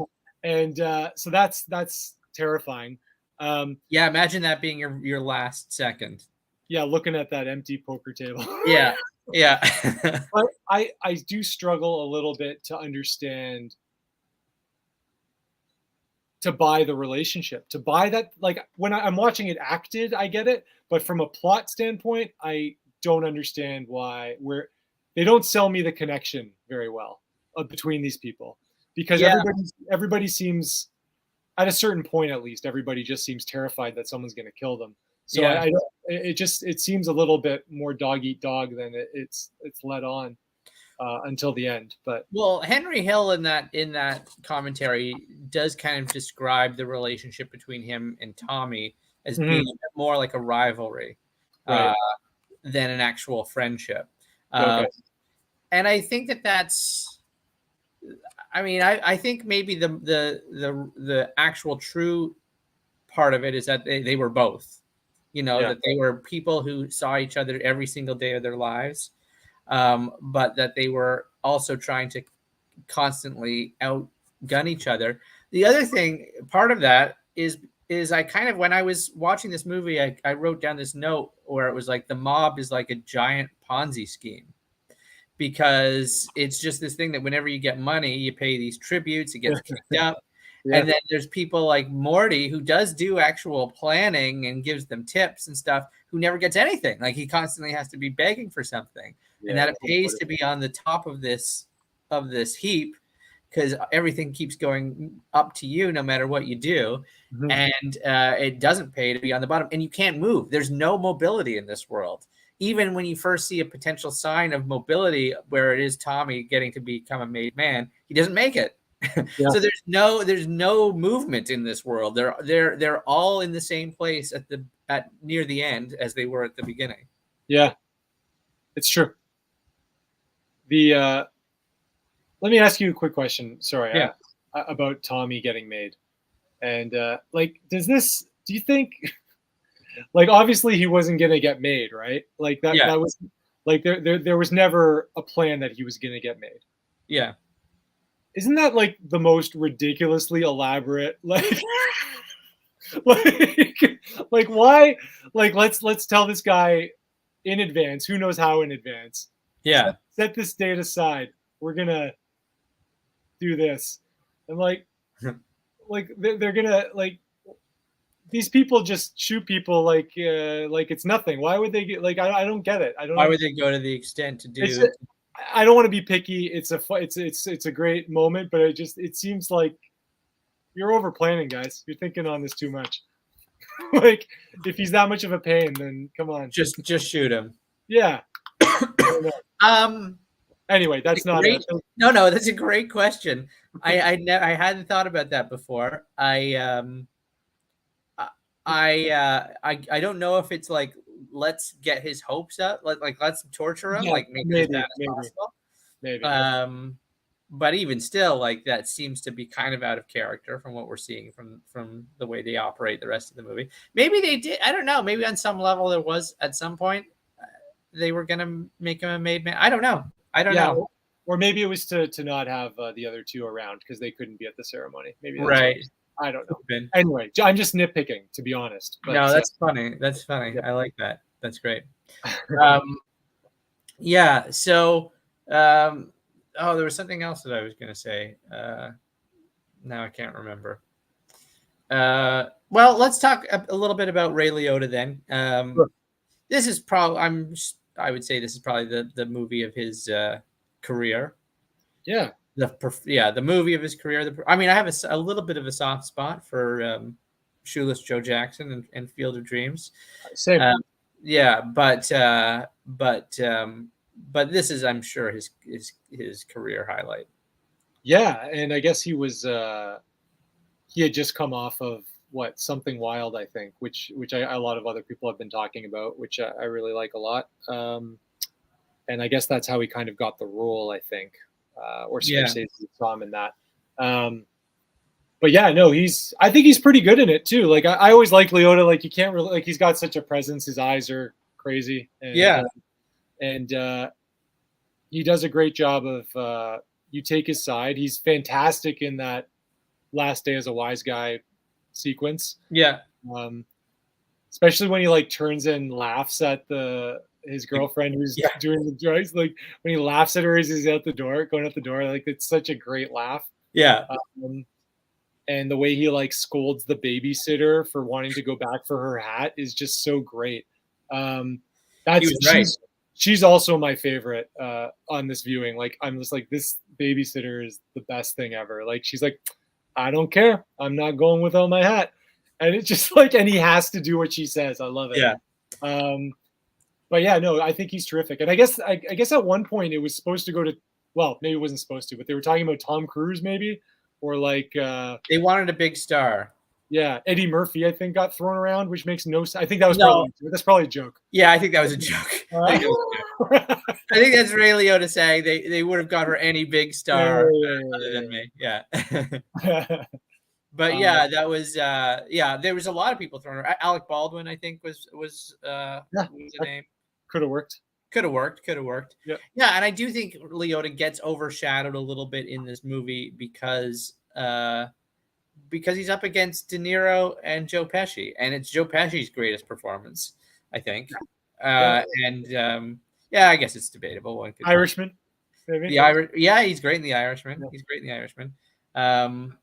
And so that's terrifying. Yeah, imagine that being your last second. Yeah, looking at that empty poker table. Yeah. But I do struggle a little bit to understand, to buy the relationship, to buy that. Like when I'm watching it acted, I get it, but from a plot standpoint, I don't understand why they don't sell me the connection very well between these people, because everybody seems, at a certain point at least, everybody just seems terrified that someone's going to kill them. So it seems a little bit more dog eat dog than it's led on until the end. But well, Henry Hill in that commentary does kind of describe the relationship between him and Tommy as being more like a rivalry than an actual friendship. And I think that's, I mean, I think maybe the actual true part of it is that they were both, that they were people who saw each other every single day of their lives, but that they were also trying to constantly outgun each other. The other thing, part of that is I kind of, when I was watching this movie, I wrote down this note where it was like the mob is like a giant Ponzi scheme, because it's just this thing that whenever you get money, you pay these tributes, it gets kicked up. And then there's people like Morty, who does do actual planning and gives them tips and stuff, who never gets anything. Like he constantly has to be begging for something, and that it pays to be on the top of this heap, because everything keeps going up to you no matter what you do. And it doesn't pay to be on the bottom, and you can't move. There's no mobility in this world. Even when you first see a potential sign of mobility, where it is Tommy getting to become a made man, he doesn't make it. So there's no movement in this world. They're all in the same place at near the end as they were at the beginning. Yeah, it's true. Let me ask you a quick question. Sorry, about Tommy getting made, and like, do you think? Like, obviously he wasn't gonna get made, right? Like that was like there was never a plan that he was gonna get made. Yeah. Isn't that like the most ridiculously elaborate, like like why? Like let's tell this guy in advance, who knows how in advance. Yeah. Set this date aside. We're gonna do this. And like they're gonna, like, these people just shoot people like it's nothing. Why would they get, like, I don't get it. Why would they go to the extent to do? I don't want to be picky. It's a great moment, but it seems like you're over planning, guys. You're thinking on this too much. Like, if he's that much of a pain, then come on, just shoot him. Yeah. Anyway, that's not no. That's a great question. I hadn't thought about that before. I don't know if it's like, let's get his hopes up, like let's torture him, like make it as bad as possible. Maybe. But even still, like, that seems to be kind of out of character from what we're seeing from the way they operate the rest of the movie. Maybe they did. I don't know. Maybe on some level there was at some point they were gonna make him a made man. I don't know. know. Or maybe it was to not have the other two around because they couldn't be at the ceremony. Maybe right. I don't know. Anyway, I'm just nitpicking, to be honest. But, no, that's funny. That's funny. Yeah. I like that. That's great. Yeah. So, there was something else that I was going to say. Now I can't remember. Well, let's talk a little bit about Ray Liotta then. Sure. This is probably, I'm I would say this is probably the movie of his career. Yeah. The movie of his career. I mean, I have a little bit of a soft spot for Shoeless Joe Jackson and Field of Dreams. Same. Yeah, but this is, I'm sure, his career highlight. Yeah, and I guess he had just come off of Something Wild, I think, which a lot of other people have been talking about, which I really like a lot. And I guess that's how he kind of got the role, I think, or Scorsese saw him in that. But yeah, no, I think he's pretty good in it too. Like I always like Liotta. Like you can't really, like, he's got such a presence. His eyes are crazy. And, and he does a great job of you take his side. He's fantastic in that Last Day as a Wise Guy sequence. Yeah. Especially when he like turns and laughs at his girlfriend who's doing the drugs. Like when he laughs at her as he's going out the door, like it's such a great laugh. Yeah. And the way he like scolds the babysitter for wanting to go back for her hat is just so great. She's also my favorite on this viewing. Like I'm just like, this babysitter is the best thing ever. Like she's like, I don't care. I'm not going without my hat. And it's just like, and he has to do what she says. I love it. Yeah. But yeah, no, I think he's terrific. And I guess at one point it was supposed to go to, well, maybe it wasn't supposed to, but they were talking about Tom Cruise maybe, or like they wanted a big star. Yeah, Eddie Murphy, I think, got thrown around, which makes no sense. I think that's probably a joke. Yeah, I think that was a joke. I think that's Ray Liotta saying they would have got her any big star other than me. Yeah. But yeah, that was there was a lot of people throwing her. Alec Baldwin, I think, was the name. Could have worked. Yeah. Yeah, and I do think Liotta gets overshadowed a little bit in this movie because he's up against De Niro and Joe Pesci, and it's Joe Pesci's greatest performance, I think. I guess it's debatable. Irishman, maybe. He's great in The Irishman. Yeah. He's great in The Irishman. And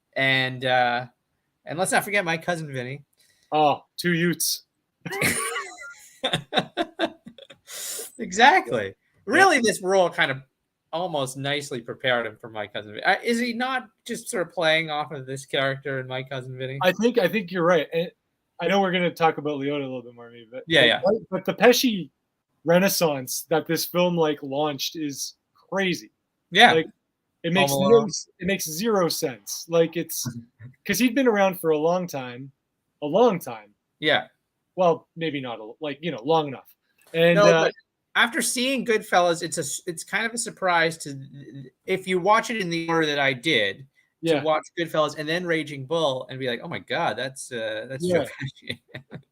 let's not forget My Cousin Vinny. Oh, two Utes. Exactly. Really, this role kind of almost nicely prepared him for My Cousin Vinny. Is he not just sort of playing off of this character in My Cousin Vinny? I think you're right. And I know we're going to talk about Liotta a little bit more, maybe, but But the Pesci renaissance that this film like launched is crazy. Yeah, like it makes zero sense. Like it's because he'd been around for a long time. Yeah. Well, maybe not long enough. And but after seeing Goodfellas, it's kind of a surprise if you watch it in the order that I did. To watch Goodfellas and then Raging Bull and be like, oh my God, that's Joe Pesci.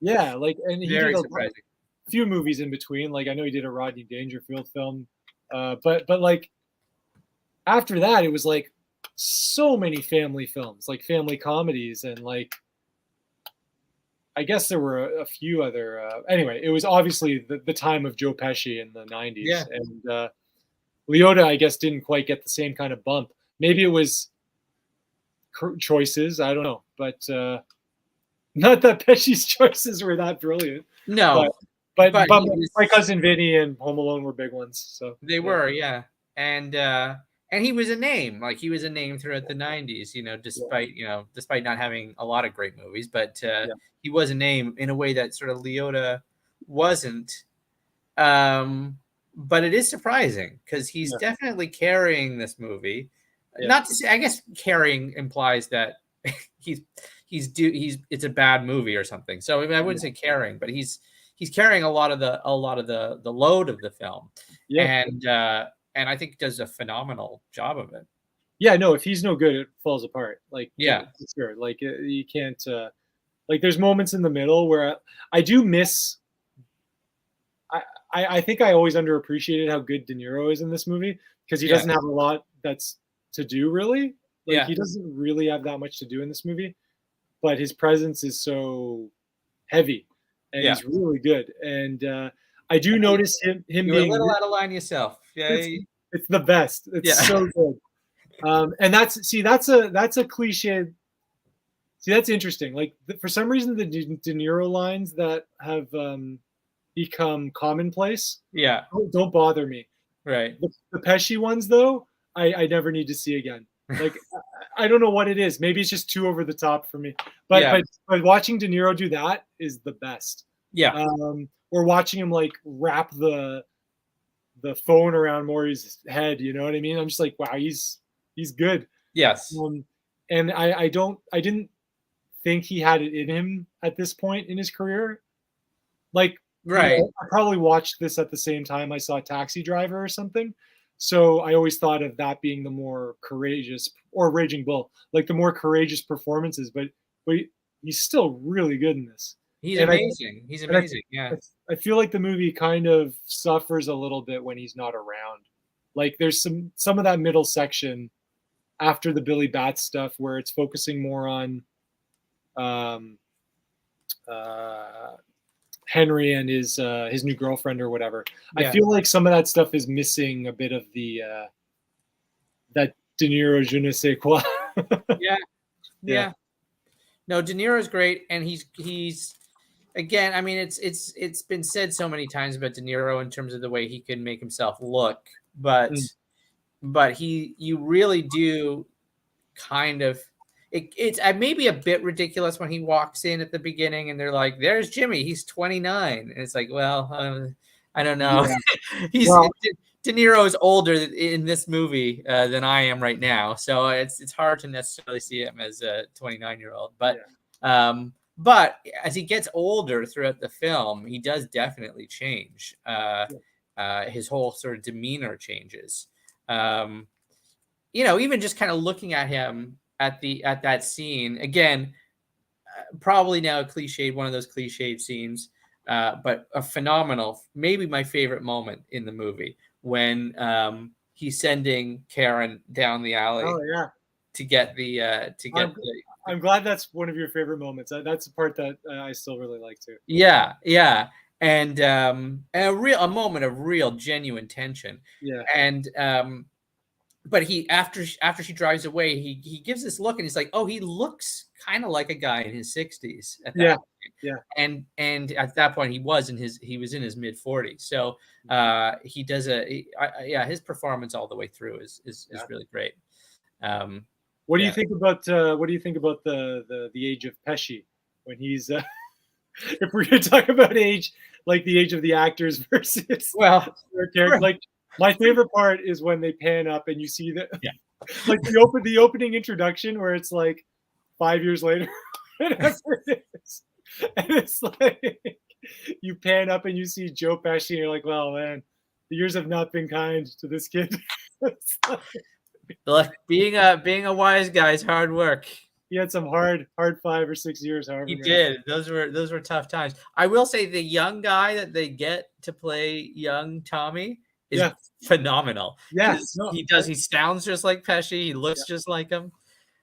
Yeah, like, and he very did surprising. A few movies in between. Like I know he did a Rodney Dangerfield film, but like after that, it was like so many family films, like family comedies, and like I guess there were a few other. Anyway, it was obviously the time of Joe Pesci in the 90s, yeah. And Liotta, I guess, didn't quite get the same kind of bump. Maybe it was choices, I don't know, but not that Pesci's choices were that brilliant. No, but My Cousin Vinny and Home Alone were big ones. So they were, yeah, and he was a name. Like he was a name throughout the 90s. Despite not having a lot of great movies, but he was a name in a way that sort of Liotta wasn't. But it is surprising because he's definitely carrying this movie. Not to say, I guess carrying implies that it's a bad movie or something. So I mean, I wouldn't say carrying, but he's carrying a lot of the load of the film. Yeah. And I think does a phenomenal job of it. Yeah, no, if he's no good, it falls apart. Like sure. Like you can't like there's moments in the middle where I do miss I think I always underappreciated how good De Niro is in this movie because he doesn't have a lot that's to do really. Like he doesn't really have that much to do in this movie, but his presence is so heavy and he's really good. And I do notice him You're being a little out of line yourself. Yeah, it's the best. It's so good. And that's a cliche. See, that's interesting. Like for some reason, the De Niro lines that have become commonplace, Yeah. don't bother me. Right. The Pesci ones, though, I never need to see again. Like, I don't know what it is. Maybe it's just too over the top for me. But Yeah. but watching De Niro do that is the best. Yeah. Or watching him like wrap the phone around Maury's head. You know what I mean? I'm just like, wow, he's good. Yes. And I didn't think he had it in him at this point in his career. Like, Right. I probably watched this at the same time I saw Taxi Driver or something. So I always thought of that being the more courageous, or Raging Bull, like the more courageous performances. But he's still really good in this. He's And amazing. He's amazing. Yeah. I feel like the movie kind of suffers a little bit when he's not around. Like there's some of that middle section after the Billy Bats stuff where it's focusing more on Henry and his new girlfriend or whatever. Yeah. I feel like some of that stuff is missing a bit of the that De Niro je ne sais quoi. Yeah. No, De Niro's great, and he's again. I mean, it's been said so many times about De Niro in terms of the way he can make himself look, but you really do kind of. It's maybe a bit ridiculous when he walks in at the beginning and they're like, "There's Jimmy, he's 29," and it's like, well, I don't know. Yeah. De Niro is older in this movie than I am right now, so it's hard to necessarily see him as a 29-year-old. But as he gets older throughout the film, he does definitely change. His whole sort of demeanor changes. Even just kind of looking at him at that scene again, probably now one of those cliched scenes, but a phenomenal, maybe my favorite moment in the movie when he's sending Karen down the alley. Oh yeah, to get the I'm glad that's one of your favorite moments. That's the part that I still really like too. Yeah, and a moment of real genuine tension. Yeah, and but he after she drives away, he gives this look and he's like, oh, he looks kind of like a guy in his 60s at that point. Yeah. And at that point he was in his mid 40s. So he does his performance all the way through is really great. What do you think about the age of Pesci when he's if we're going to talk about age, like the age of the actors versus their character, like my favorite part is when they pan up and you see that, like the opening introduction where it's like 5 years later, and it's like you pan up and you see Joe Pesci and you're like, well, man, the years have not been kind to this kid. Look, being a wise guy is hard work. He had some hard 5 or 6 years. However, he did. Those were tough times. I will say the young guy that they get to play young Tommy is phenomenal. Yes, he does. He sounds just like Pesci. He looks just like him.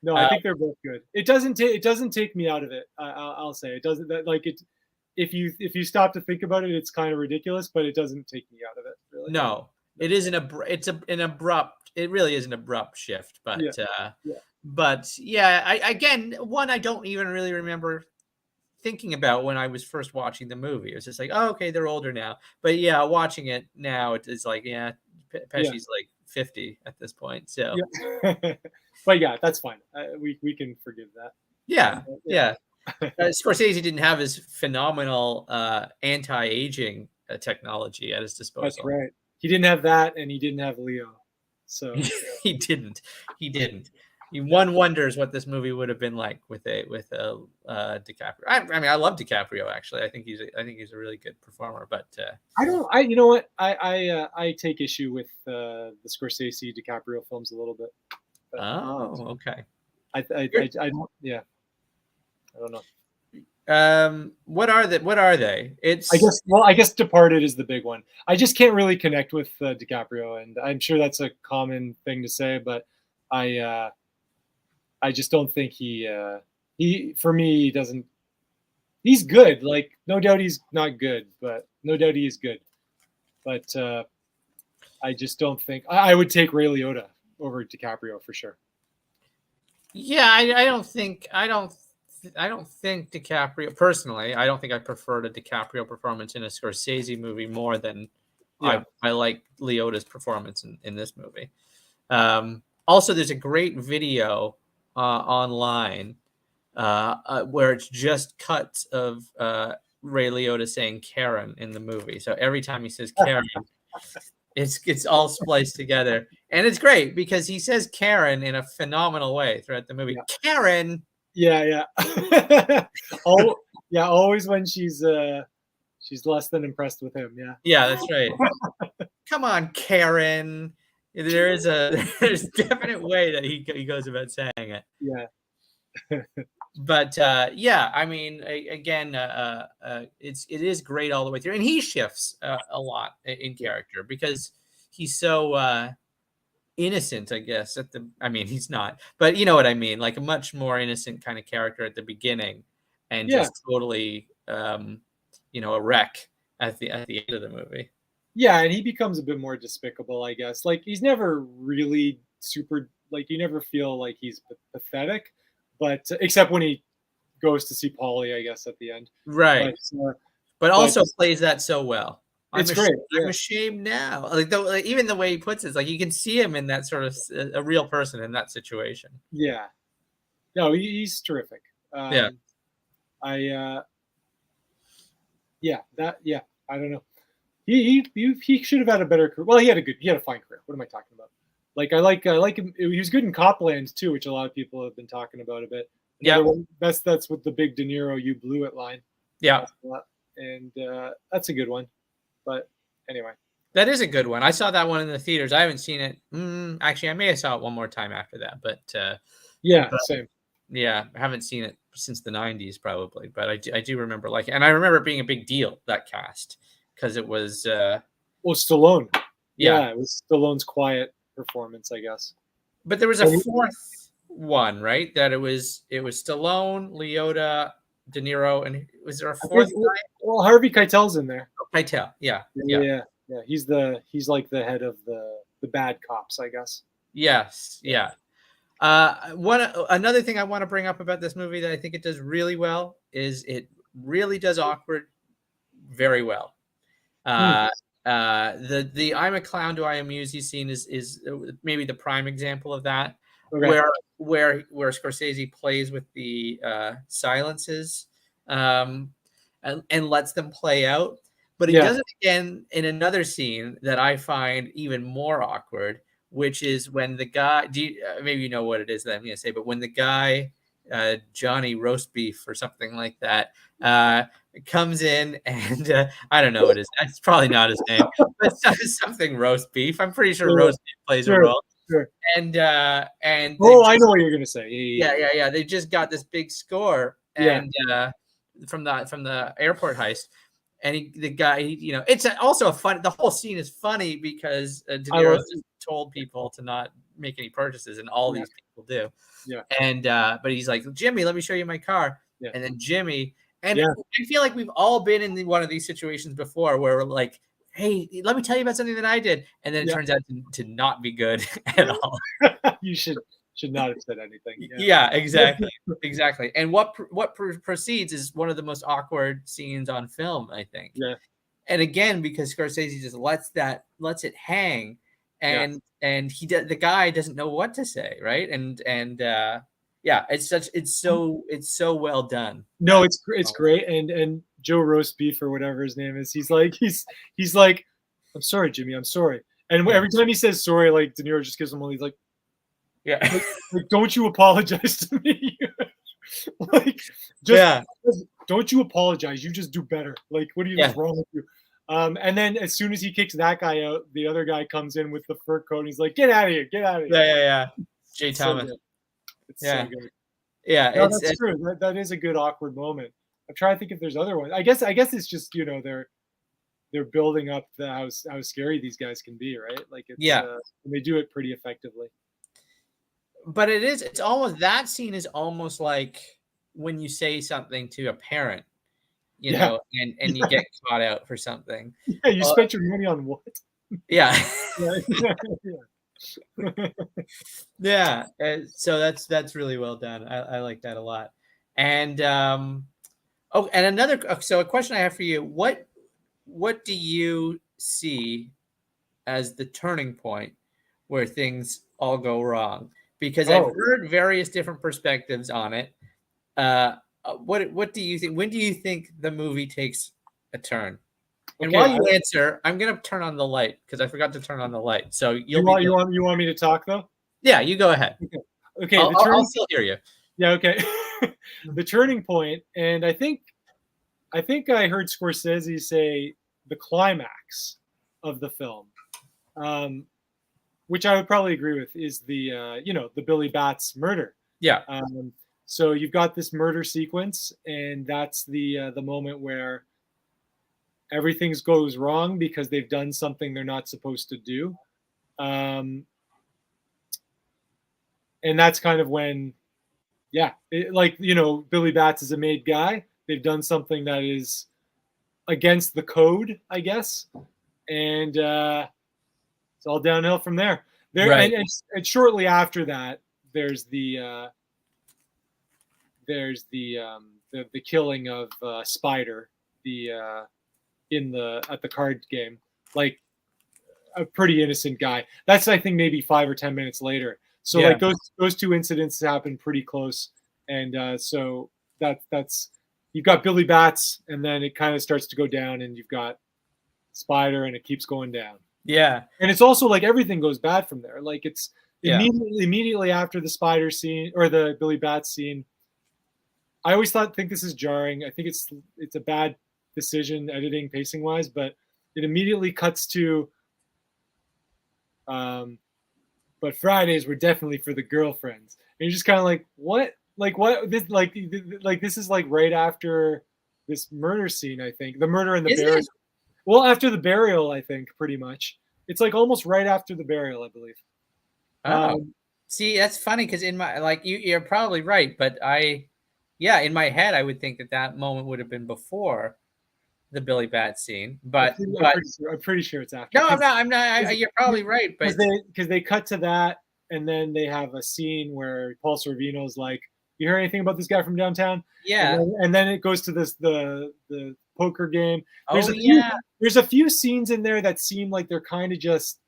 No, I think they're both good. It doesn't take me out of it. I'll say it doesn't. Like it, if you stop to think about it, it's kind of ridiculous, but it doesn't take me out of it. Really. No, it is an abrupt. It really is an abrupt shift, but I don't even really remember thinking about when I was first watching the movie. It was just like, oh, okay, they're older now. But watching it now, it's like, Pesci's like 50 at this point. So, but that's fine. We can forgive that. Yeah. Scorsese didn't have his phenomenal anti-aging technology at his disposal. That's right. He didn't have that, and he didn't have Leo. So he didn't. One wonders what this movie would have been like with a DiCaprio. I mean, I love DiCaprio actually. I think he's a really good performer. But you know what? I take issue with the Scorsese DiCaprio films a little bit. But, okay. I don't. Yeah. I don't know. What are they? I guess Departed is the big one. I just can't really connect with DiCaprio, and I'm sure that's a common thing to say, but I just don't think he for me, he doesn't. He's good. Like, no doubt he's not good, but no doubt he is good. But I just don't think I would take Ray Liotta over DiCaprio for sure. Yeah, I don't think don't think DiCaprio personally. I don't think I preferred a DiCaprio performance in a Scorsese movie more than I like Liotta's performance in this movie. Also, there's a great video online where it's just cuts of Ray Liotta saying Karen in the movie. So every time he says Karen, it's all spliced together, and it's great because he says Karen in a phenomenal way throughout the movie. Yeah. Karen. Yeah. Always when she's less than impressed with him. Yeah, that's right. Come on, Karen. There's definite way that he goes about saying it. Yeah. But I mean, again, it is great all the way through, and he shifts a lot in character because he's so innocent, I guess. I mean, he's not, but you know what I mean, like a much more innocent kind of character at the beginning, and just totally, a wreck at the end of the movie. Yeah, and he becomes a bit more despicable, I guess. Like he's never really super, like you never feel like he's pathetic, but except when he goes to see Polly, I guess, at the end. Right. But also plays that so well. It's great. I'm ashamed now. Even the way he puts it, like you can see him in that sort of a real person in that situation. Yeah. No, he's terrific. I don't know. He should have had a better career. Well, he had a fine career. What am I talking about? Like I like him. He was good in Copland too, which a lot of people have been talking about a bit. Yeah, that's with the big De Niro "You Blew It" line. Yeah, and that's a good one. But anyway, that is a good one. I saw that one in the theaters. I haven't seen it. Actually, I may have saw it one more time after that. But same. Yeah, I haven't seen it since the '90s probably. But I do remember and I remember it being a big deal, that cast, because it was Stallone. Yeah, it was Stallone's quiet performance, I guess. But there was a fourth one, right? That it was Stallone, Liotta, De Niro, and was there a fourth guy? Well, Harvey Keitel's in there. Keitel, yeah. He's like the head of the bad cops, I guess. Yes, yeah. Another thing I want to bring up about this movie that I think it does really well is it really does awkward very well. The "I'm a clown, do I amuse you" scene is maybe the prime example of that, where Scorsese plays with the silences and lets them play out, but he does it again in another scene that I find even more awkward, which is when the guy, maybe you know what it is that I'm going to say, but when the guy, Johnny Roast Beef or something like that, comes in and I don't know what it is. That's probably not his name, but something Roast Beef. I'm pretty sure Roast Beef plays a role. Sure. And I know what you're going to say. Yeah. They just got this big score and from the airport heist. And the guy, it's also the whole scene is funny because De Niro just told people to not make any purchases, and all these people do. Yeah. And but he's like, Jimmy, let me show you my car. Yeah. And then Jimmy, and I feel like we've all been in one of these situations before where we're like, hey, let me tell you about something that I did, and then it turns out to not be good at all. You should not have said anything. Yeah, exactly. And what proceeds is one of the most awkward scenes on film, I think. Yeah. And again, because Scorsese just lets it hang, and the guy doesn't know what to say, right? And it's so well done. No, it's great. And Joe Roast Beef or whatever his name is, he's like, I'm sorry, Jimmy, I'm sorry. And every time he says sorry, like De Niro just gives him one. He's like, like, don't you apologize to me? Don't you apologize? You just do better. Like, what are you wrong with you? And then as soon as he kicks that guy out, the other guy comes in with the fur coat. And he's like, get out of here, get out of here. Yeah. Jay Thomas. It's so good. Yeah, no, that's true. That is a good awkward moment. I'm trying to think if there's other ones. I guess it's just they're building up how scary these guys can be, right? Like and they do it pretty effectively. But it's almost, that scene is almost like when you say something to a parent, you know, and you get caught out for something. Yeah, you spent your money on what? Yeah. Yeah. So that's really well done. I like that a lot. And and another. So a question I have for you: what do you see as the turning point where things all go wrong? Because I've heard various different perspectives on it. What do you think? When do you think the movie takes a turn? And while you answer, I'm gonna turn on the light because I forgot to turn on the light. So you want me to talk though? Yeah, you go ahead. Okay. I'll still hear you. Yeah. Okay. The turning point, and I think I heard Scorsese say the climax of the film, which I would probably agree with, is the the Billy Bats murder. Yeah. So you've got this murder sequence, and that's the moment where everything goes wrong because they've done something they're not supposed to do. And that's kind of when, Billy Bats is a made guy. They've done something that is against the code, I guess. And it's all downhill from there. Right. And shortly after that, there's the killing of Spider, at the card game, like a pretty innocent guy. That's, I think, maybe 5 or 10 minutes later. So like those two incidents happen pretty close, and so that's you've got Billy Bats, and then it kind of starts to go down, and you've got Spider, and it keeps going down. Yeah, and it's also like everything goes bad from there. Like it's immediately after the Spider scene or the Billy Bats scene. I always think this is jarring. I think it's a bad decision editing pacing wise, but it immediately cuts to but Fridays were definitely for the girlfriends. And you're just kind of like, what? Like what? This this is like right after this murder scene, I think. The murder and the burial. Well, after the burial, I think, pretty much. It's like almost right after the burial, I believe. See, that's funny because in my you're probably right, but in my head I would think that moment would have been before the Billy Bat scene, but I'm pretty sure it's after. No, I'm not. You're probably right, but because they cut to that, and then they have a scene where Paul Sorvino's like, "You hear anything about this guy from downtown?" Yeah, and then it goes to the poker game. There's a few scenes in there that seem like they're kind of just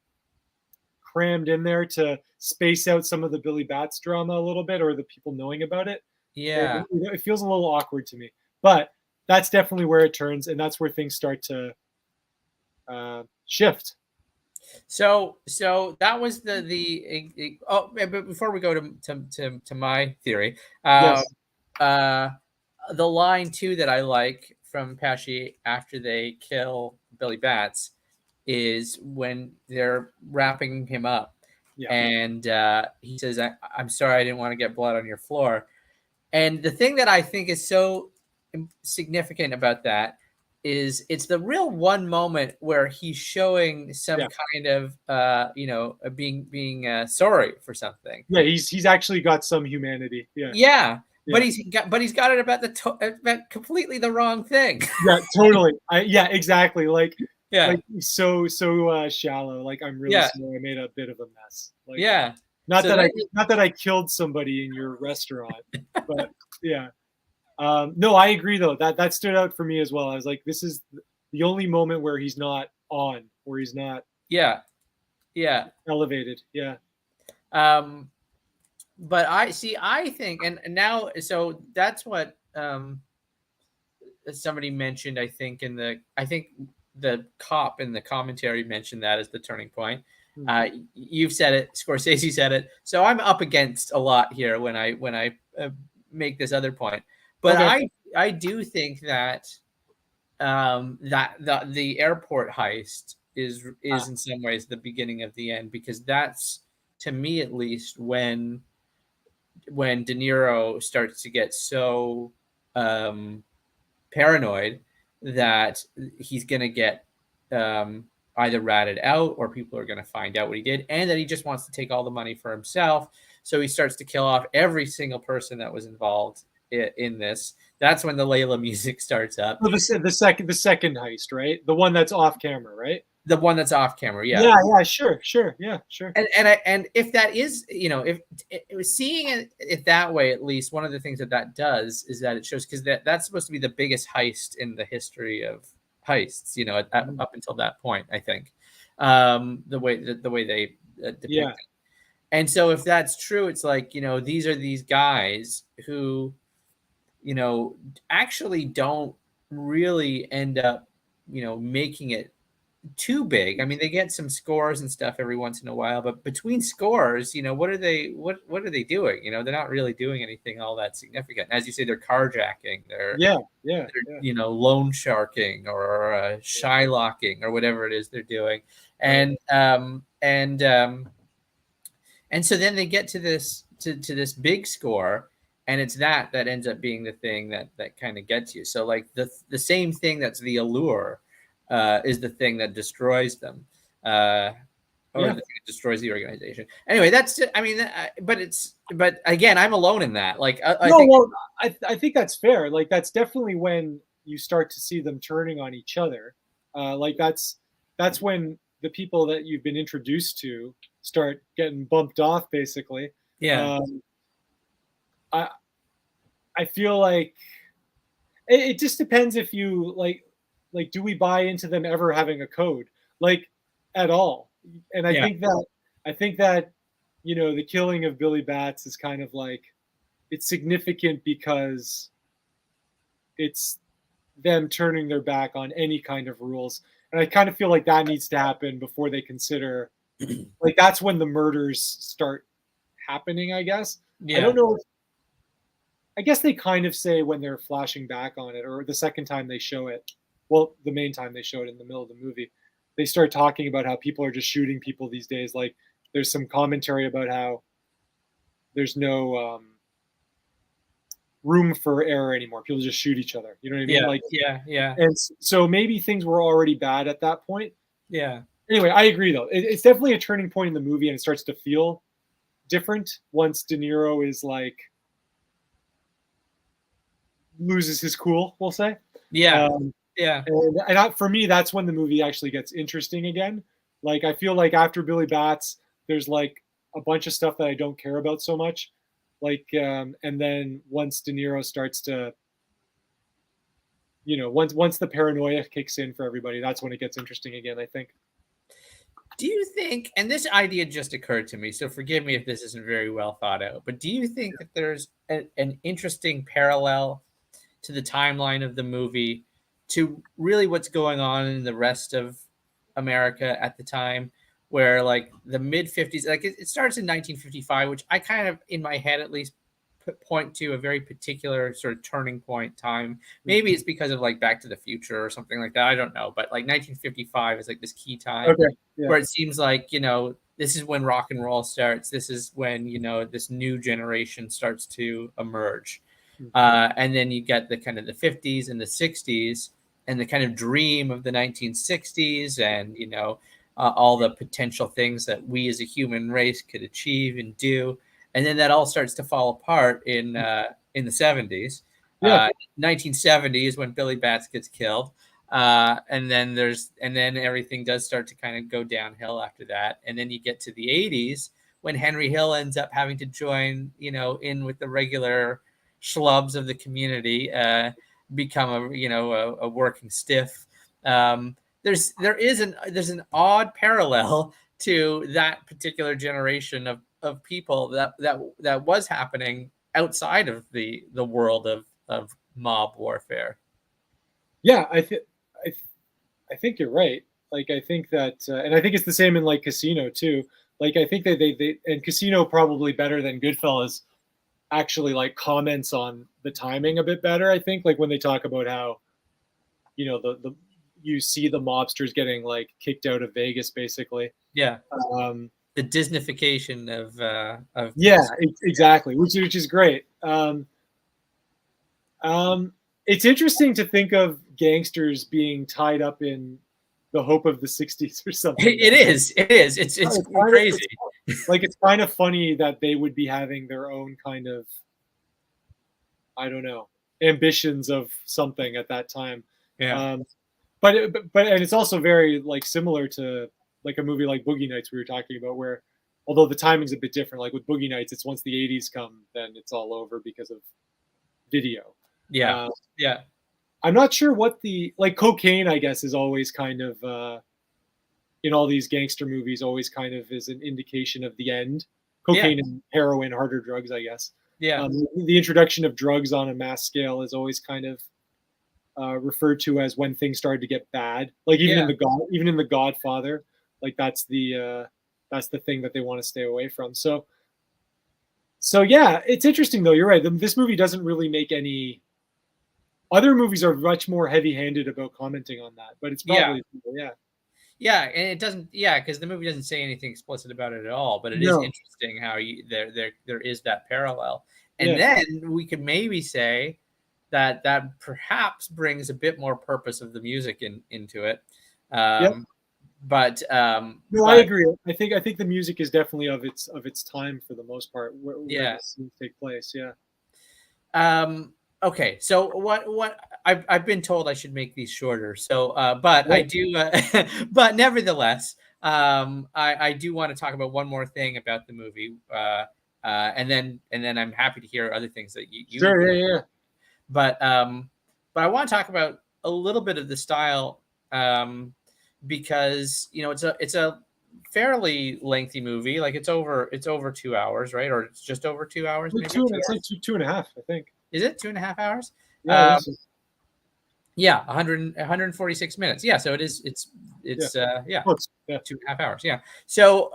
crammed in there to space out some of the Billy Bats drama a little bit, or the people knowing about it. Yeah, it feels a little awkward to me, but that's definitely where it turns, and that's where things start to shift. So that was the but before we go to my theory, the line too that I like from Pesci after they kill Billy Bats is when they're wrapping him up, and he says, "I'm sorry, I didn't want to get blood on your floor." And the thing that I think is so significant about that is it's the real one moment where he's showing some kind of being sorry for something. Yeah, he's actually got some humanity. But he's got it about completely the wrong thing. Yeah, totally. Exactly. Like he's so shallow. Like, I'm really sorry, I made a bit of a mess. Like, not that I killed somebody in your restaurant, but no, I agree though. That stood out for me as well. I was like, this is the only moment where he's not on, where he's not elevated. But I think, and now, so that's what somebody mentioned. I think the cop in the commentary mentioned that as the turning point. You've said it, Scorsese said it, so I'm up against a lot here when I make this other point. But I do think that the airport heist is in some ways the beginning of the end, because that's, to me at least, when De Niro starts to get so paranoid that he's going to get either ratted out or people are going to find out what he did, and that he just wants to take all the money for himself. So he starts to kill off every single person that was involved in this. That's when the Layla music starts up. Well, the second heist, right? The one that's off camera, right? The one that's off camera, yeah. Yeah, sure, yeah, sure. And if that is, if seeing it that way, at least one of the things that does is that it shows, because that's supposed to be the biggest heist in the history of heists, up until that point, I think, the way they depict it. And so if that's true, it's like, these are these guys who, actually don't really end up, making it too big. I mean, they get some scores and stuff every once in a while, but between scores, what are they doing? They're not really doing anything all that significant. As you say, they're carjacking, they're loan sharking or shylocking or whatever it is they're doing. And and so then they get to this this big score, and it's that ends up being the thing that kind of gets you. So like the same thing that's the allure is the thing that destroys them, or the thing that destroys the organization. Anyway, that's, I mean, but again, I'm alone in that. Like, I think that's fair. Like, that's definitely when you start to see them turning on each other. Like that's when the people that you've been introduced to start getting bumped off, basically. Yeah. I feel like it just depends if you like, do we buy into them ever having a code, like, at all? And I think that, the killing of Billy Batts is kind of like, it's significant because it's them turning their back on any kind of rules. And I kind of feel like that needs to happen before they consider, like, that's when the murders start happening, I guess. I don't know. I guess they kind of say when they're flashing back on it, or the second time they show it. Well, the main time they show it in the middle of the movie, they start talking about how people are just shooting people these days. Like, there's some commentary about how there's no room for error anymore. People just shoot each other. You know what I mean? Like, yeah. And so maybe things were already bad at that point. Yeah. Anyway, I agree though. It's definitely a turning point in the movie, and it starts to feel different once De Niro is like, loses his cool, we'll say. And for me, that's when the movie actually gets interesting again. Like, I feel like after Billy Batts, there's like a bunch of stuff that I don't care about so much. Like, and then once De Niro starts to, once the paranoia kicks in for everybody, that's when it gets interesting again, I think. Do you think, and this idea just occurred to me, so forgive me if this isn't very well thought out, but do you think that there's an interesting parallel to the timeline of the movie to really what's going on in the rest of America at the time, where like the mid 50s, like it starts in 1955, which I kind of, in my head at least, point to a very particular sort of turning point time. Maybe it's because of like Back to the Future or something like that. I don't know. But like 1955 is like this key time where it seems like, this is when rock and roll starts. This is when, this new generation starts to emerge. And then you get the kind of the 50s and the 60s and the kind of dream of the 1960s and, all the potential things that we as a human race could achieve and do. And then that all starts to fall apart in the 70s. 1970 is when Billy Batts gets killed. And then everything does start to kind of go downhill after that. And then you get to the 80s when Henry Hill ends up having to join, in with the regular schlubs of the community, become a working stiff. There's an odd parallel to that particular generation of people that was happening outside of the world of mob warfare. Yeah, I think you're right. Like, I think that, and I think it's the same in like Casino too. Like, I think that they and Casino probably better than Goodfellas actually like comments on the timing a bit better. I think, like, when they talk about how, the you see the mobsters getting like kicked out of Vegas, basically. Yeah. The Disneyfication of exactly, which is great. It's interesting to think of gangsters being tied up in the hope of the 60s or something. It is. It's crazy. It's kind of funny that they would be having their own kind of, I don't know, ambitions of something at that time. Yeah. but and it's also very like similar to like a movie like Boogie Nights we were talking about, where although the timing's a bit different, like with Boogie Nights, it's once the '80s come, then it's all over because of video. Yeah. Uh, Yeah. I'm not sure what the like cocaine, I guess, is always kind of in all these gangster movies, always kind of is an indication of the end. Yeah. Cocaine and heroin, harder drugs, I guess. Yeah. The introduction of drugs on a mass scale is always kind of referred to as when things started to get bad. Like even in the Godfather, like that's the thing that they want to stay away from. So yeah, it's interesting though. You're right. This movie doesn't really make any. Other movies are much more heavy-handed about commenting on that, but it's probably yeah. Yeah, and it doesn't. Yeah, because the movie doesn't say anything explicit about it at all. But it is interesting how there is that parallel. And then we could maybe say that perhaps brings a bit more purpose of the music into it. But no, I agree. I think the music is definitely of its time for the most part. Where the scenes take place. Yeah. Okay, so what I've been told I should make these shorter. So, but I do, but nevertheless, I do want to talk about one more thing about the movie, and then I'm happy to hear other things that you. Sure, yeah. But I want to talk about a little bit of the style, because it's a fairly lengthy movie. Like it's over 2 hours, right? Or it's just over 2 hours. Maybe it's like two and a half, I think. Is it 2.5 hours? Yeah. 146 minutes. Yeah, so it is. It's 2.5 hours. Yeah. So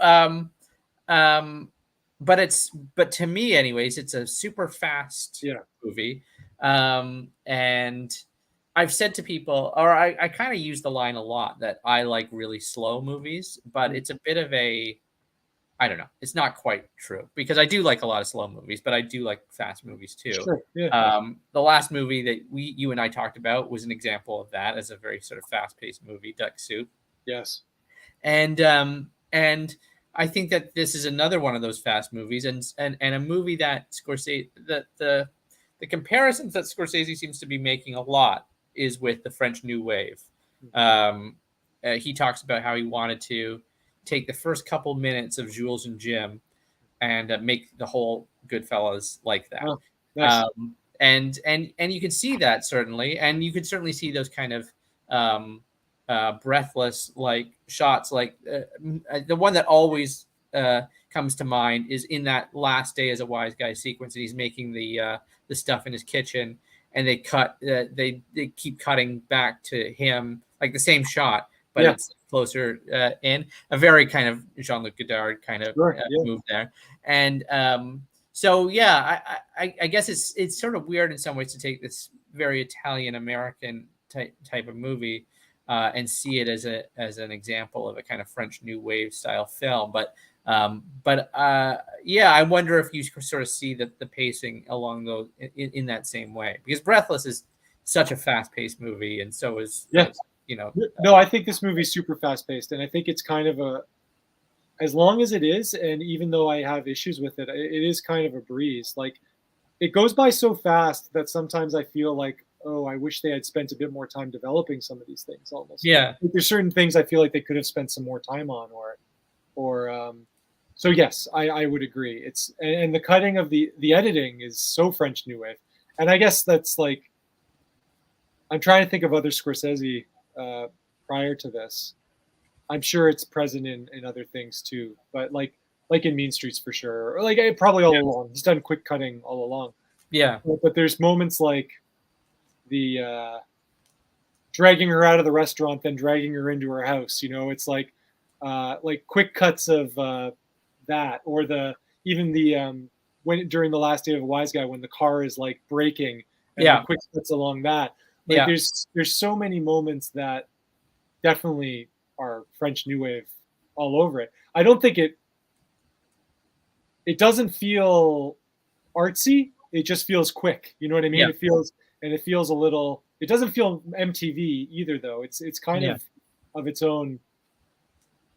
but to me, anyways, it's a super fast movie. And I've said to people, or I kind of use the line a lot that I like really slow movies, but it's a bit of a, I don't know. It's not quite true because I do like a lot of slow movies, but I do like fast movies too. Sure, yeah. The last movie that you and I talked about was an example of that, as a very sort of fast-paced movie, Duck Soup. Yes. And I think that this is another one of those fast movies, and a movie that Scorsese, the comparisons that Scorsese seems to be making a lot is with the French New Wave. He talks about how he wanted to take the first couple minutes of Jules and Jim and make the whole Goodfellas like that. Oh, nice. And you can see that certainly, and you can certainly see those kind of breathless like shots. Like the one that always comes to mind is in that Last Day as a Wise Guy sequence, and he's making the stuff in his kitchen, and they cut they keep cutting back to him, like the same shot, but it's closer in. A very kind of Jean-Luc Godard kind of move there. And so I guess it's sort of weird in some ways to take this very Italian American type of movie and see it as an example of a kind of French New Wave style film. But I wonder if you sort of see the pacing along those in that same way, because Breathless is such a fast-paced movie, and so is No, I think this movie's super fast-paced, and I think it's kind of as long as it is, and even though I have issues with it, it is kind of a breeze. Like it goes by so fast that sometimes I feel like, oh, I wish they had spent a bit more time developing some of these things. Almost, like there's certain things I feel like they could have spent some more time on, or so yes, I would agree. It's and the cutting of the editing is so French New Wave, and I guess that's like, I'm trying to think of other Scorsese prior to this. I'm sure it's present in other things too, but like in Mean Streets for sure, or like probably all along. He's done quick cutting all along. Yeah, but there's moments like the dragging her out of the restaurant, then dragging her into her house. It's like quick cuts of that, or when during the Last Day of a Wise Guy, when the car is like braking, and quick cuts along that. Like there's so many moments that definitely are French New Wave all over it. I don't think it doesn't feel artsy. It just feels quick. You know what I mean? Yeah. It feels a little. It doesn't feel MTV either, though. It's kind of its own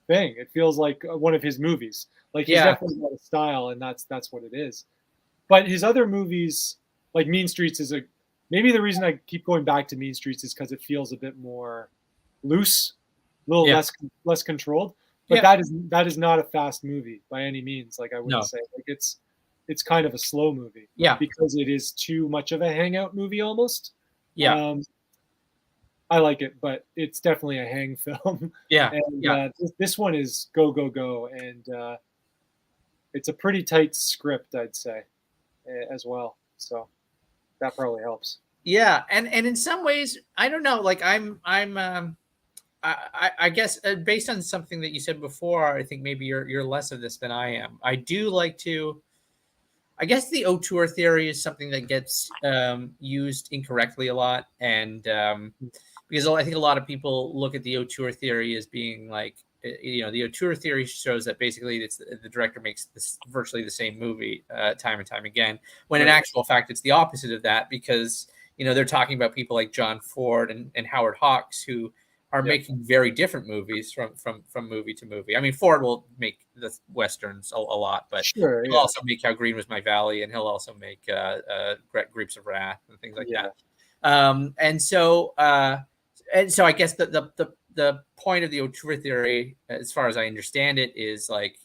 thing. It feels like one of his movies. Like he's definitely got a style, and that's what it is. But his other movies, like Mean Streets, maybe the reason I keep going back to Mean Streets is because it feels a bit more loose, a little less controlled. But that is not a fast movie by any means. Like I wouldn't say like it's kind of a slow movie. Yeah, because it is too much of a hangout movie almost. Yeah. I like it, but it's definitely a hang film. Yeah. And this one is go, go, go. And it's a pretty tight script, I'd say, as well. So that probably helps. Yeah. And in some ways, I don't know, like I guess based on something that you said before, I think maybe you're less of this than I am. I do like to, I guess the auteur theory is something that gets used incorrectly a lot. And because I think a lot of people look at the auteur theory as being like, the auteur theory shows that basically it's the director makes virtually the same movie time and time again, when in actual fact, it's the opposite of that, because, they're talking about people like John Ford and Howard Hawks, who are making very different movies from movie to movie. I mean, Ford will make the Westerns a lot, but he'll also make How Green Was My Valley, and he'll also make Grapes of Wrath and things like that. And so I guess the point of the auteur theory, as far as I understand it, is like,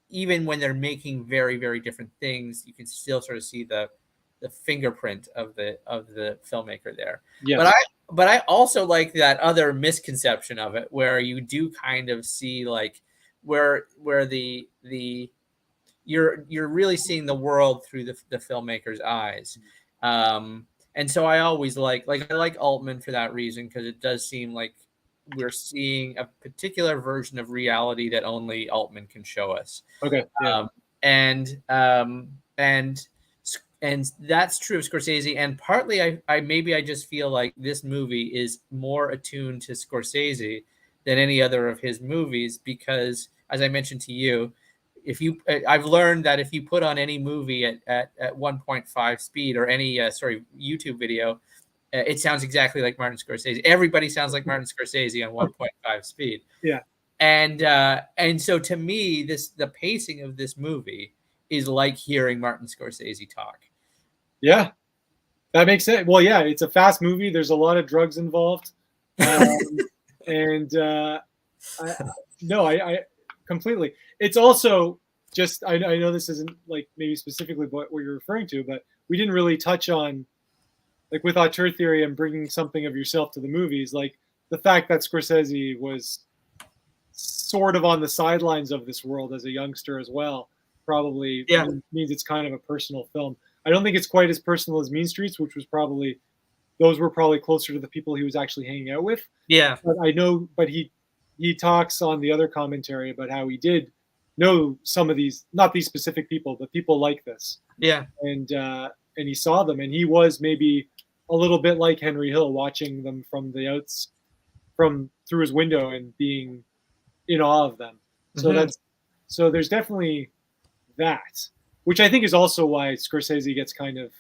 even when they're making very, very different things, you can still sort of see the fingerprint of the filmmaker there. Yeah. But I also like that other misconception of it, where you do kind of see like where you're really seeing the world through the filmmaker's eyes. And so I always I like Altman for that reason, because it does seem like we're seeing a particular version of reality that only Altman can show us. Okay. Yeah. And that's true of Scorsese. And partly I just feel like this movie is more attuned to Scorsese than any other of his movies, because, as I mentioned to you, I've learned that if you put on any movie at 1.5 speed, or any YouTube video, it sounds exactly like Martin Scorsese. Everybody sounds like Martin Scorsese on 1.5 speed. Yeah. And so to me, the pacing of this movie is like hearing Martin Scorsese talk. Yeah, that makes sense. Well, yeah, it's a fast movie. There's a lot of drugs involved. And I completely. It's also just, I know this isn't like maybe specifically what you're referring to, but we didn't really touch on, like with Auteur Theory and bringing something of yourself to the movies, like the fact that Scorsese was sort of on the sidelines of this world as a youngster as well, probably means it's kind of a personal film. I don't think it's quite as personal as Mean Streets, which was those were probably closer to the people he was actually hanging out with. Yeah. But he talks on the other commentary about how he did know some of these, not these specific people, but people like this. Yeah. And he saw them, and he was maybe a little bit like Henry Hill, watching them from through his window and being in awe of them. So so there's definitely that, which I think is also why Scorsese gets kind of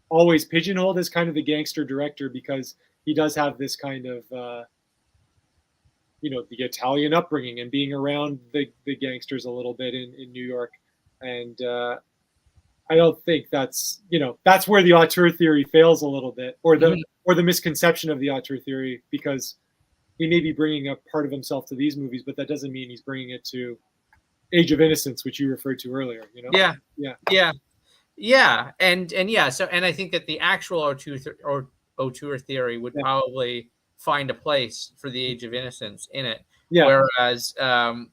always pigeonholed as kind of the gangster director, because he does have this kind of, the Italian upbringing and being around the gangsters a little bit in New York. And I don't think that's where the auteur theory fails a little bit, or the misconception of the auteur theory, because he may be bringing a part of himself to these movies, but that doesn't mean he's bringing it to Age of Innocence, which you referred to earlier. Yeah. And I think that the actual auteur theory would probably find a place for the Age of Innocence in it. Yeah. Whereas that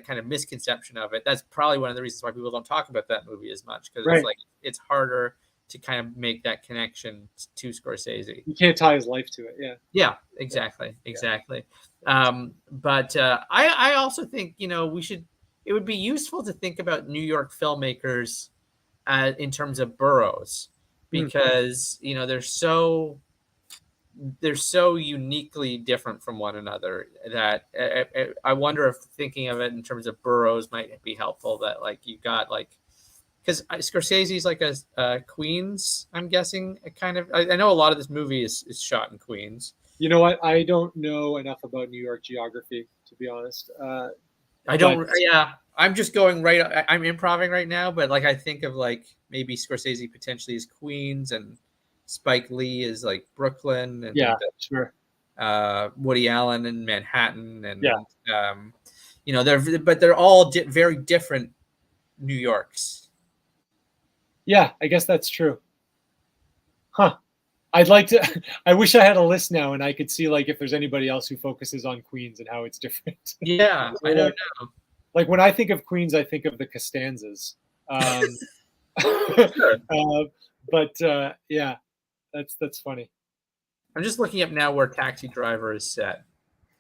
kind of misconception of it, that's probably one of the reasons why people don't talk about that movie as much, because it's like it's harder to kind of make that connection to Scorsese. You can't tie his life to it. Yeah. Yeah, exactly. But I also think, it would be useful to think about New York filmmakers in terms of boroughs, because, they're so uniquely different from one another that I wonder if thinking of it in terms of boroughs might be helpful. That like you got because Scorsese's like a Queens, I'm guessing, I know a lot of this movie is shot in Queens. You know what? I don't know enough about New York geography, to be honest. I'm just going right. I'm improvising right now, but I think of maybe Scorsese potentially as Queens, and Spike Lee is like Brooklyn, and Yeah, sure. Woody Allen in Manhattan, and Yeah. they're all very different New Yorks. Yeah, I guess that's true. Huh. I'd like to. I wish I had a list now, and I could see like if there's anybody else who focuses on Queens and how it's different. Yeah, I don't know. Like when I think of Queens, I think of the Costanzas. Sure. Yeah, that's funny. I'm just looking up now where Taxi Driver is set.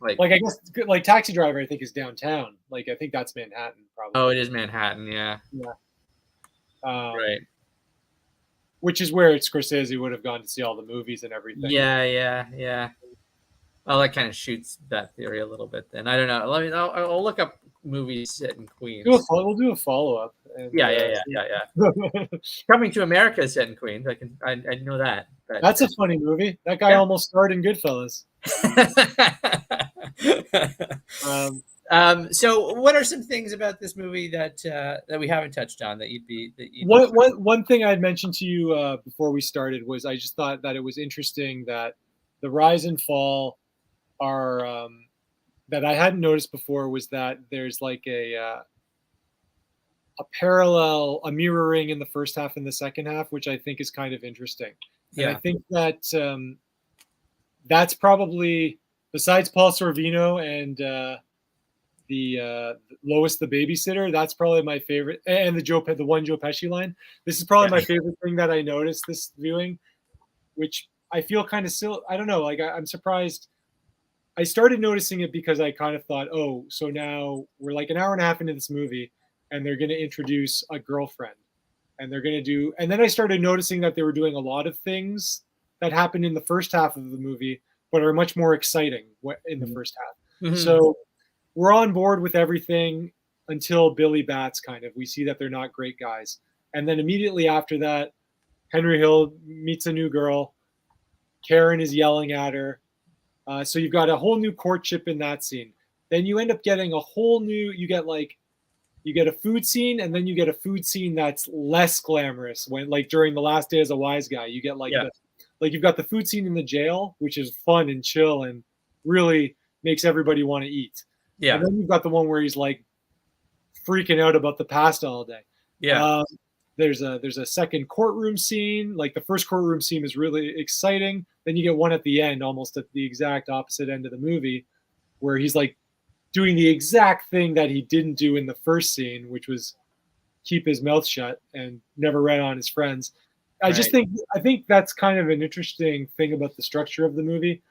Like I guess like Taxi Driver, I think is downtown. Like I think that's Manhattan, probably. Oh, it is Manhattan. Yeah. Yeah. Right. Which is where Scorsese would have gone to see all the movies and everything. Yeah. Well, that kind of shoots that theory a little bit. Then I don't know. I'll look up movies set in Queens. We'll do a follow up. Yeah. Coming to America is set in Queens. I know that. But. That's a funny movie. That guy almost starred in Goodfellas. So what are some things about this movie that we haven't touched on that one thing I'd mentioned to you before we started was I just thought that it was interesting that the rise and fall are that I hadn't noticed before was that there's like a parallel, a mirroring in the first half and the second half, which I think is kind of interesting. And I think that that's probably, besides Paul Sorvino and the Lois the Babysitter, that's probably my favorite, and the one Joe Pesci line. This is probably my favorite thing that I noticed this viewing, which I feel kind of silly. I don't know. Like I'm surprised. I started noticing it because I kind of thought, oh, so now we're like an hour and a half into this movie, and they're going to introduce a girlfriend, and they're going to do. And then I started noticing that they were doing a lot of things that happened in the first half of the movie, but are much more exciting in the first half. Mm-hmm. So we're on board with everything until Billy Bats we see that they're not great guys. And then immediately after that, Henry Hill meets a new girl. Karen is yelling at her. So you've got a whole new courtship in that scene. Then you end up getting you get a food scene, and then you get a food scene that's less glamorous when like during The Last Day as a Wise Guy, you get you've got the food scene in the jail, which is fun and chill and really makes everybody want to eat. Yeah. And then you've got the one where he's like freaking out about the pasta all day. Yeah. There's a second courtroom scene. Like the first courtroom scene is really exciting. Then you get one at the end, almost at the exact opposite end of the movie, where he's like doing the exact thing that he didn't do in the first scene, which was keep his mouth shut and never rat on his friends. I think that's kind of an interesting thing about the structure of the movie.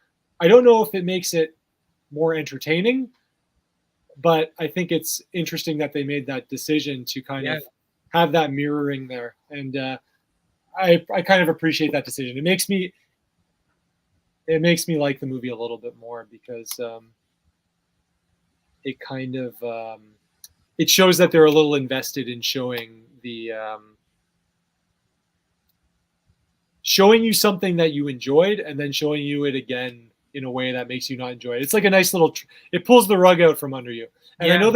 I don't know if it makes it more entertaining, but I think it's interesting that they made that decision to kind of have that mirroring there. And I kind of appreciate that decision. It makes me like the movie a little bit more because it kind of it shows that they're a little invested in showing showing you something that you enjoyed and then showing you it again in a way that makes you not enjoy it. It's like a nice little it pulls the rug out from under you. And I know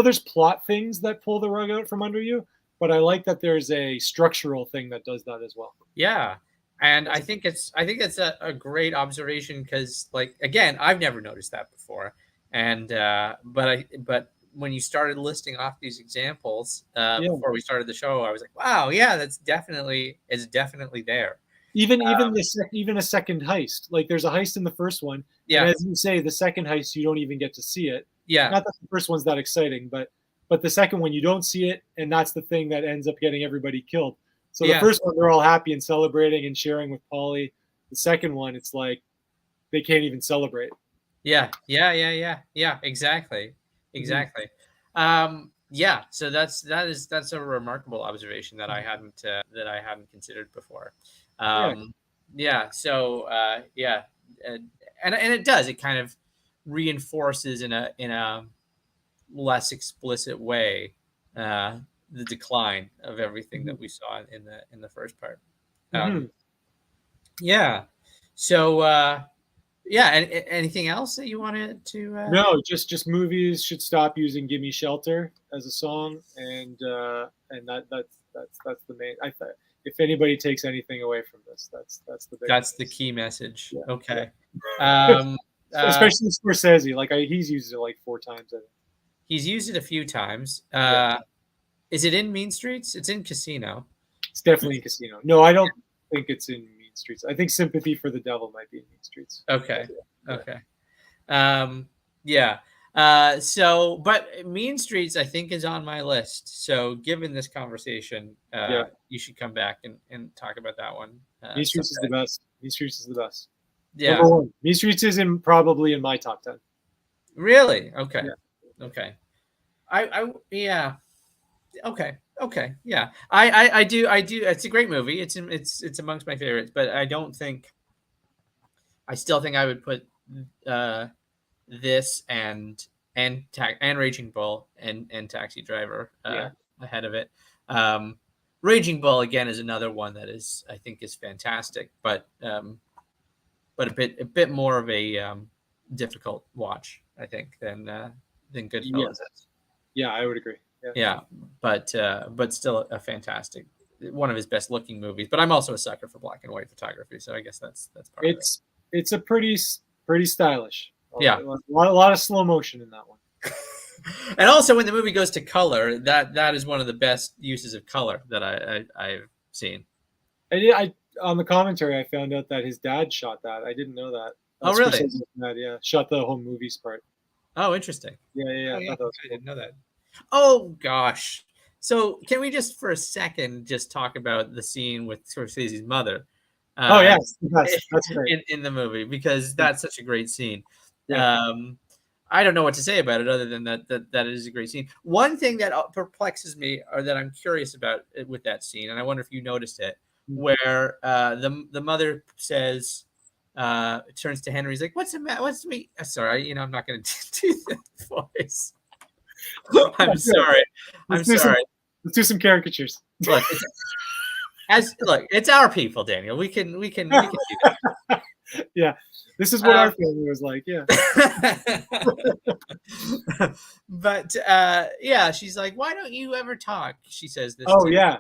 there's plot things that pull the rug out from under you, but I like that there's a structural thing that does that as well. Yeah. And I think it's a great observation because, like, again, I've never noticed that before. And but when you started listing off these examples before we started the show, I was like, wow, yeah, it's definitely there. Even a second heist. Like there's a heist in the first one. Yeah. And as you say, the second heist you don't even get to see it. Yeah. Not that the first one's that exciting, but the second one you don't see it, and that's the thing that ends up getting everybody killed. So the first one they're all happy and celebrating and sharing with Polly. The second one, it's like they can't even celebrate. Yeah. Exactly. So that's a remarkable observation that I hadn't considered before. And it does. It kind of reinforces in a less explicit way the decline of everything that we saw in the first part. So and anything else that you wanted to? No, just movies should stop using "Gimme Shelter" as a song, and that's the main. if anybody takes anything away from this, that's the big. That's the key message. Yeah. Okay. Especially Scorsese, like he's used it like 4 times. I think. He's used it a few times. Is it in Mean Streets? It's in Casino. It's definitely in Casino. No, I don't think it's in Mean Streets. I think Sympathy for the Devil might be in Mean Streets. Okay. Okay. Yeah. So, but Mean Streets, I think, is on my list. So, given this conversation, you should come back and talk about that one. Mean Streets is the best. Mean Streets is the best. Yeah. Number 1. Mean Streets is probably in my top 10. Really? Okay. Yeah. Okay. Yeah. Okay. Okay. Yeah. I do. It's a great movie. It's amongst my favorites, but I still think I would put this and Raging Bull and Taxi Driver ahead of it. Raging Bull again is another one that I think is fantastic, but a bit more of a difficult watch, I think, than Goodfellas is. Yeah, I would agree. Yeah, but still a fantastic, one of his best looking movies. But I'm also a sucker for black and white photography, so I guess that's part of it. It's a pretty stylish. Yeah, a lot of slow motion in that one. And also when the movie goes to color, that is one of the best uses of color that I've seen. On the commentary, I found out that his dad shot that. I didn't know that. Oh, really? Dad, shot the home movies part. Oh, interesting. Yeah. I didn't know that. Oh gosh. So can we just for a second just talk about the scene with Scorsese's mother? Yes, that's great in the movie, because that's such a great scene. Yeah. I don't know what to say about it other than that it is a great scene. One thing that perplexes me, or that I'm curious about with that scene, and I wonder if you noticed it, where the mother says, turns to Henry, he's like, "What's the matter? What's me?" Sorry, I'm not going to do the voice. I'm sorry. Let's do some caricatures. Look, it's our people, Daniel. We can do that. Yeah, this is what our family was like. Yeah. But she's like, "Why don't you ever talk?" She says this. Oh yeah.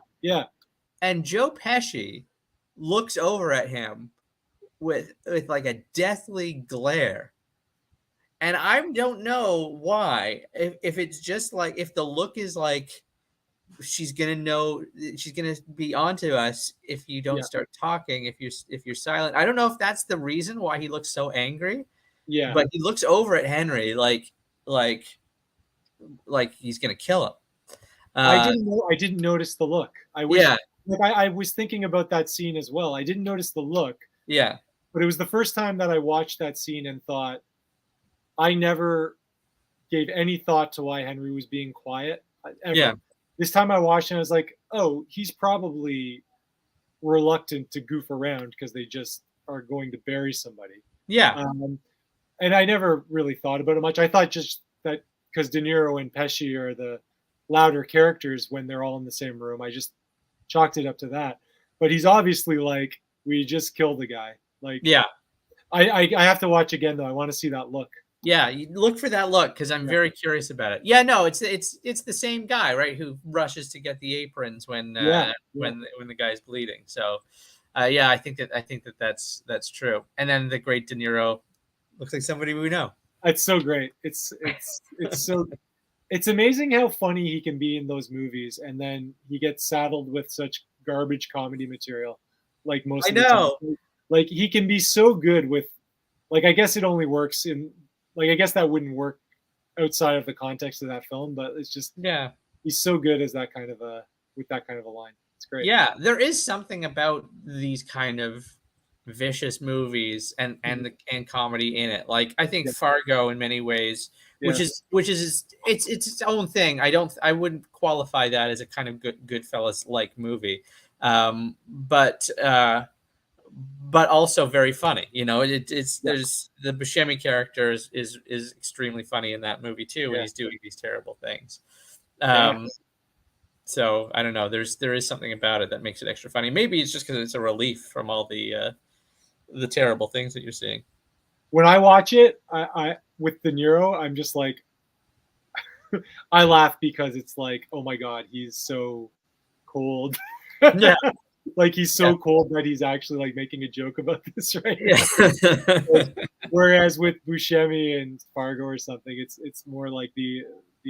And Joe Pesci looks over at him with like a deathly glare. And I don't know why, if it's just like, if the look is like, she's gonna be onto us if you don't start talking, if you're silent. I don't know if that's the reason why he looks so angry. Yeah. But he looks over at Henry like he's gonna kill him. I didn't notice the look. I was thinking about that scene as well. I didn't notice the look. Yeah. But it was the first time that I watched that scene and thought, I never gave any thought to why Henry was being quiet. Ever. Yeah. This time I watched it, I was like, oh, he's probably reluctant to goof around because they just are going to bury somebody. Yeah. And I never really thought about it much. I thought just that because De Niro and Pesci are the louder characters when they're all in the same room, I just chalked it up to that. But he's obviously like, we just killed the guy. Like, yeah. I have to watch again though. I want to see that look. Yeah, you look for that look because I'm very curious about it. Yeah, no, it's the same guy, right? Who rushes to get the aprons when the guy's bleeding. So, I think that's true. And then the great De Niro looks like somebody we know. It's so great. It's so it's amazing how funny he can be in those movies, and then he gets saddled with such garbage comedy material. Like most of the time. Like he can be so good with, like, I guess it only works in. Like, I guess that wouldn't work outside of the context of that film, but it's just, he's so good as with that kind of a line. It's great. Yeah, there is something about these kind of vicious movies and comedy in it. Like, I think Fargo in many ways, which is it's its own thing. I wouldn't qualify that as a kind of Goodfellas like movie, but also very funny. There's the Buscemi character is extremely funny in that movie too, when he's doing these terrible things. So I don't know. There is something about it that makes it extra funny. Maybe it's just because it's a relief from all the terrible things that you're seeing. When I watch it, I with De Niro, I'm just like, I laugh because it's like, oh my God, he's so cold. Yeah. like he's so cold that he's actually like making a joke about this right now. Yeah. Whereas with Buscemi and Fargo or something, it's more like the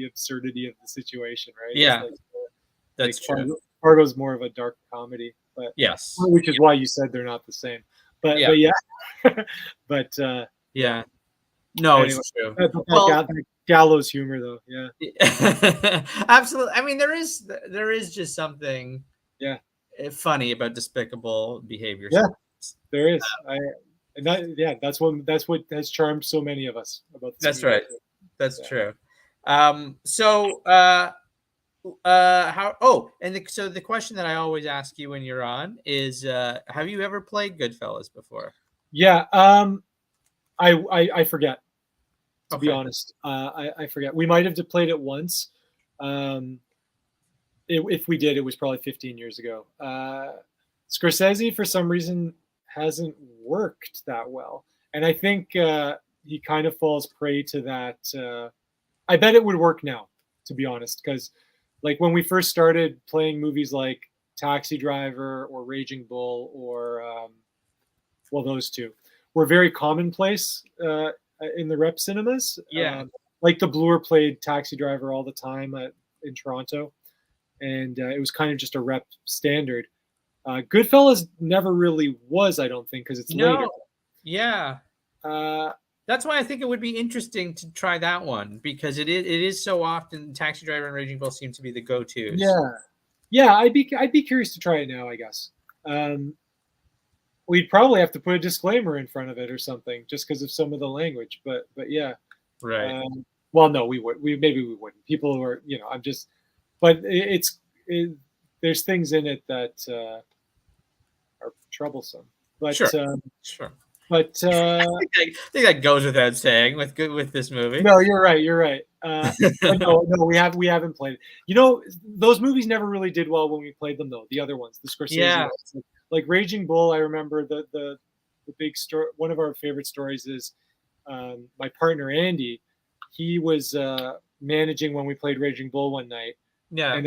absurdity of the situation, right? Yeah, It's that's true. Fargo's more of a dark comedy, but Yes. which is why you said they're not the same. But Yeah. but yeah, but Yeah. No, anyway, it's true. that gallows humor though, yeah. Absolutely. I mean, there is just something funny about despicable behavior. Yeah, there is. That's what has charmed so many of us about this That's movie. right. That's true. So so the question that I always ask you when you're on is have you ever played Goodfellas before? Yeah, I forget, to be Okay. honest. I forget. We might have played it once. If we did, it was probably 15 years ago. Scorsese, for some reason, hasn't worked that well, and I think he kind of falls prey to that. I bet it would work now, to be honest, because like when we first started playing movies like Taxi Driver or Raging Bull or those two were very commonplace in the rep cinemas. Yeah. Like the Bloor played Taxi Driver all the time in Toronto, and it was kind of just a rep standard. Goodfellas never really was, I don't think, because it's later. Yeah. That's why I think it would be interesting to try that one, because it is so often Taxi Driver and Raging Bull seem to be the go-tos. Yeah. I'd be curious to try it now, I guess. We'd probably have to put a disclaimer in front of it or something, just because of some of the language. But yeah, right. Well, no, we would. Maybe we wouldn't. People who are, I'm just. But there's things in it that are troublesome. But sure. But I think that goes without saying with this movie. No, you're right. No, we haven't played it. Those movies never really did well when we played them, though. The other ones, the Scorsese ones. Like Raging Bull, I remember the big story. One of our favorite stories is my partner Andy. He was managing when we played Raging Bull one night. Yeah. And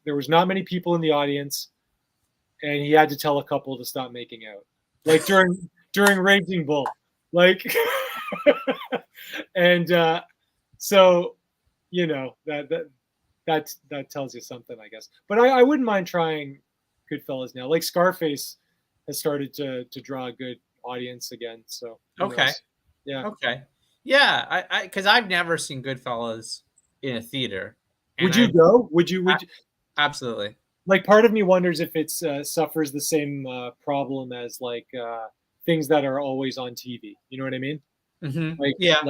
there was not many people in the audience, and he had to tell a couple to stop making out. Like during Raging Bull, like, and so that tells you something, I guess. But I wouldn't mind trying Goodfellas now. Like Scarface has started to draw a good audience again. So okay, yeah, okay, yeah. Because I've never seen Goodfellas in a theater. Would you go? Would you? Absolutely. Like, part of me wonders if it suffers the same problem as like things that are always on TV. You know what I mean? Mm-hmm. Like, yeah.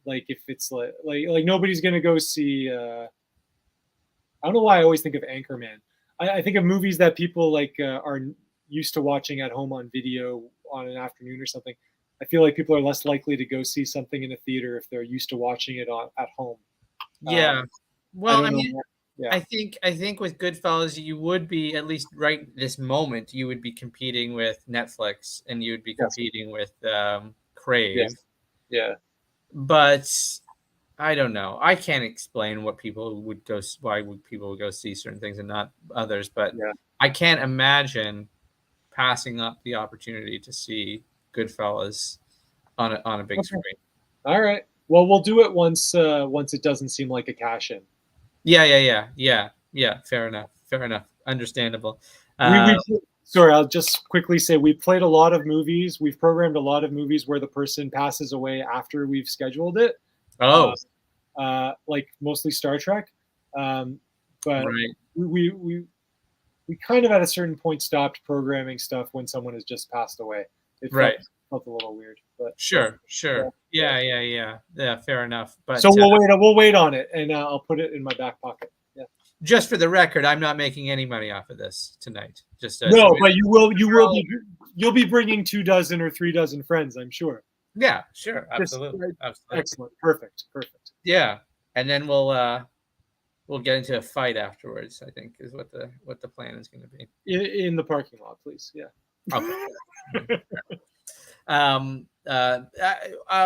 Like if it's like nobody's gonna go see. I don't know why I always think of Anchorman. I think of movies that people like are used to watching at home on video on an afternoon or something. I feel like people are less likely to go see something in a theater if they're used to watching it at home. Yeah. Well, I mean, yeah. I think with Goodfellas, you would be, at least right this moment, you would be competing with Netflix, and you would be competing with Crave. Yeah. But I don't know. I can't explain why people would go see certain things and not others. But I can't imagine passing up the opportunity to see Goodfellas on a big screen. All right. Well, we'll do it once it doesn't seem like a cash in. Yeah. Fair enough. Understandable. Sorry, I'll just quickly say we played a lot of movies. We've programmed a lot of movies where the person passes away after we've scheduled it. Oh. Like mostly Star Trek. But right. we kind of at a certain point stopped programming stuff when someone has just passed away. It felt a little weird. But sure. Yeah. Fair enough. But so we'll wait on it, and I'll put it in my back pocket. Yeah. Just for the record, I'm not making any money off of this tonight. Just no, but you'll be bringing 2 dozen or 3 dozen friends, I'm sure. Yeah, sure, absolutely. Excellent, perfect. Yeah, and then we'll get into a fight afterwards. I think is what the plan is going to be. In the parking lot, please. Yeah. Okay.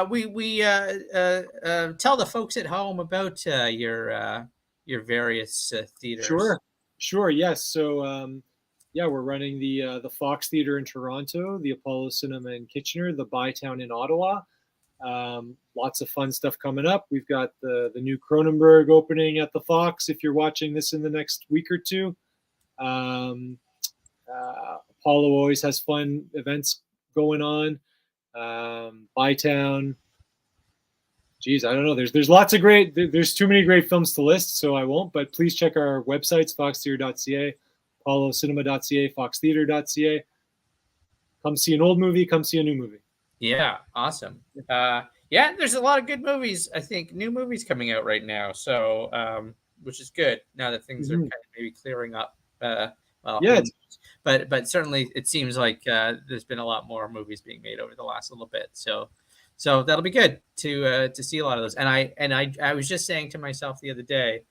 We tell the folks at home about your various theaters. Sure. Yes. So Yeah, we're running the Fox Theatre in Toronto, the Apollo Cinema in Kitchener, the Bytown in Ottawa. Lots of fun stuff coming up. We've got the new Cronenberg opening at the Fox if you're watching this in the next week or two. Apollo always has fun events going on. Bytown. Geez, I don't know. There's lots of great. There's too many great films to list, so I won't. But please check our websites: foxtheater.ca, apollocinema.ca, foxtheater.ca. Come see an old movie. Come see a new movie. Yeah, awesome. Yeah, there's a lot of good movies. I think new movies coming out right now, so which is good now that things are kind of maybe clearing up. Well, yeah, but certainly it seems like there's been a lot more movies being made over the last little bit. So that'll be good to see a lot of those. And I was just saying to myself the other day,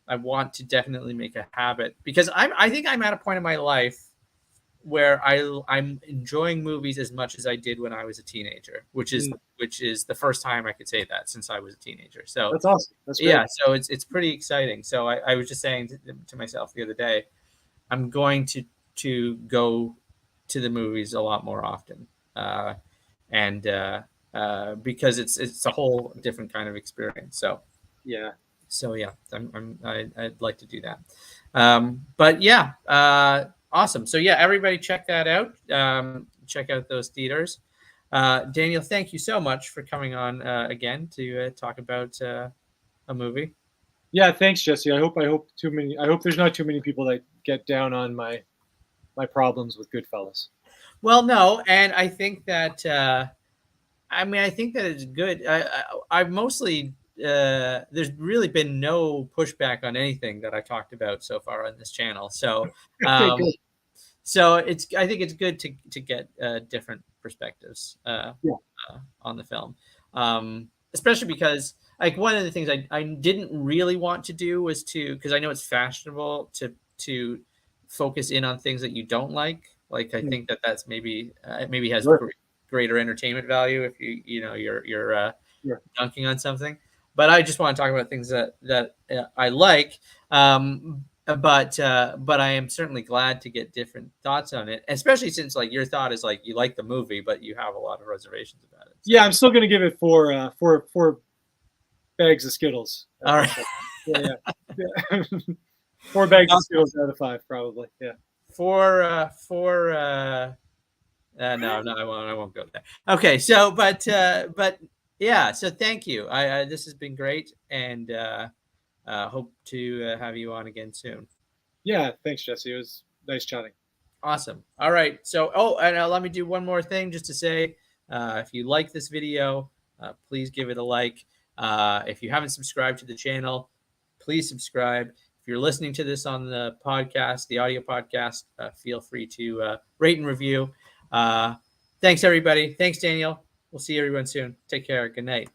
I want to definitely make a habit, because I think I'm at a point in my life where I'm enjoying movies as much as I did when I was a teenager, which is the first time I could say that since I was a teenager. So that's awesome. That's great. Yeah, so it's pretty exciting. So I was just saying to myself the other day, I'm going to go to the movies a lot more often, and because it's a whole different kind of experience. So yeah, I'd like to do that. But yeah, awesome. So yeah, everybody check that out. Check out those theaters. Daniel, thank you so much for coming on again to talk about a movie. Yeah, thanks, Jesse. I hope there's not too many people that get down on my problems with Goodfellas. Well, no, and I think that I think that it's good. I've mostly there's really been no pushback on anything that I talked about so far on this channel. So so I think it's good to get different perspectives on the film, especially because like one of the things I didn't really want to do was because I know it's fashionable to focus in on things that you don't like. Like I think that's maybe has greater entertainment value if you're dunking on something. But I just want to talk about things that I like. But I am certainly glad to get different thoughts on it, especially since like your thought is like you like the movie, but you have a lot of reservations about it. So. Yeah, I'm still going to give it four bags of Skittles. All right. Yeah. 4 bags of Skittles out of 5, probably. Yeah. No, I won't go there. Okay, so but yeah, so thank you. This has been great, and hope to have you on again soon. Yeah, thanks, Jesse. It was nice chatting. Awesome. All right. So, and let me do one more thing just to say, if you like this video, please give it a like. If you haven't subscribed to the channel, please subscribe. If you're listening to this on the podcast, the audio podcast, feel free to rate and review. Thanks, everybody. Thanks, Daniel. We'll see everyone soon. Take care. Good night.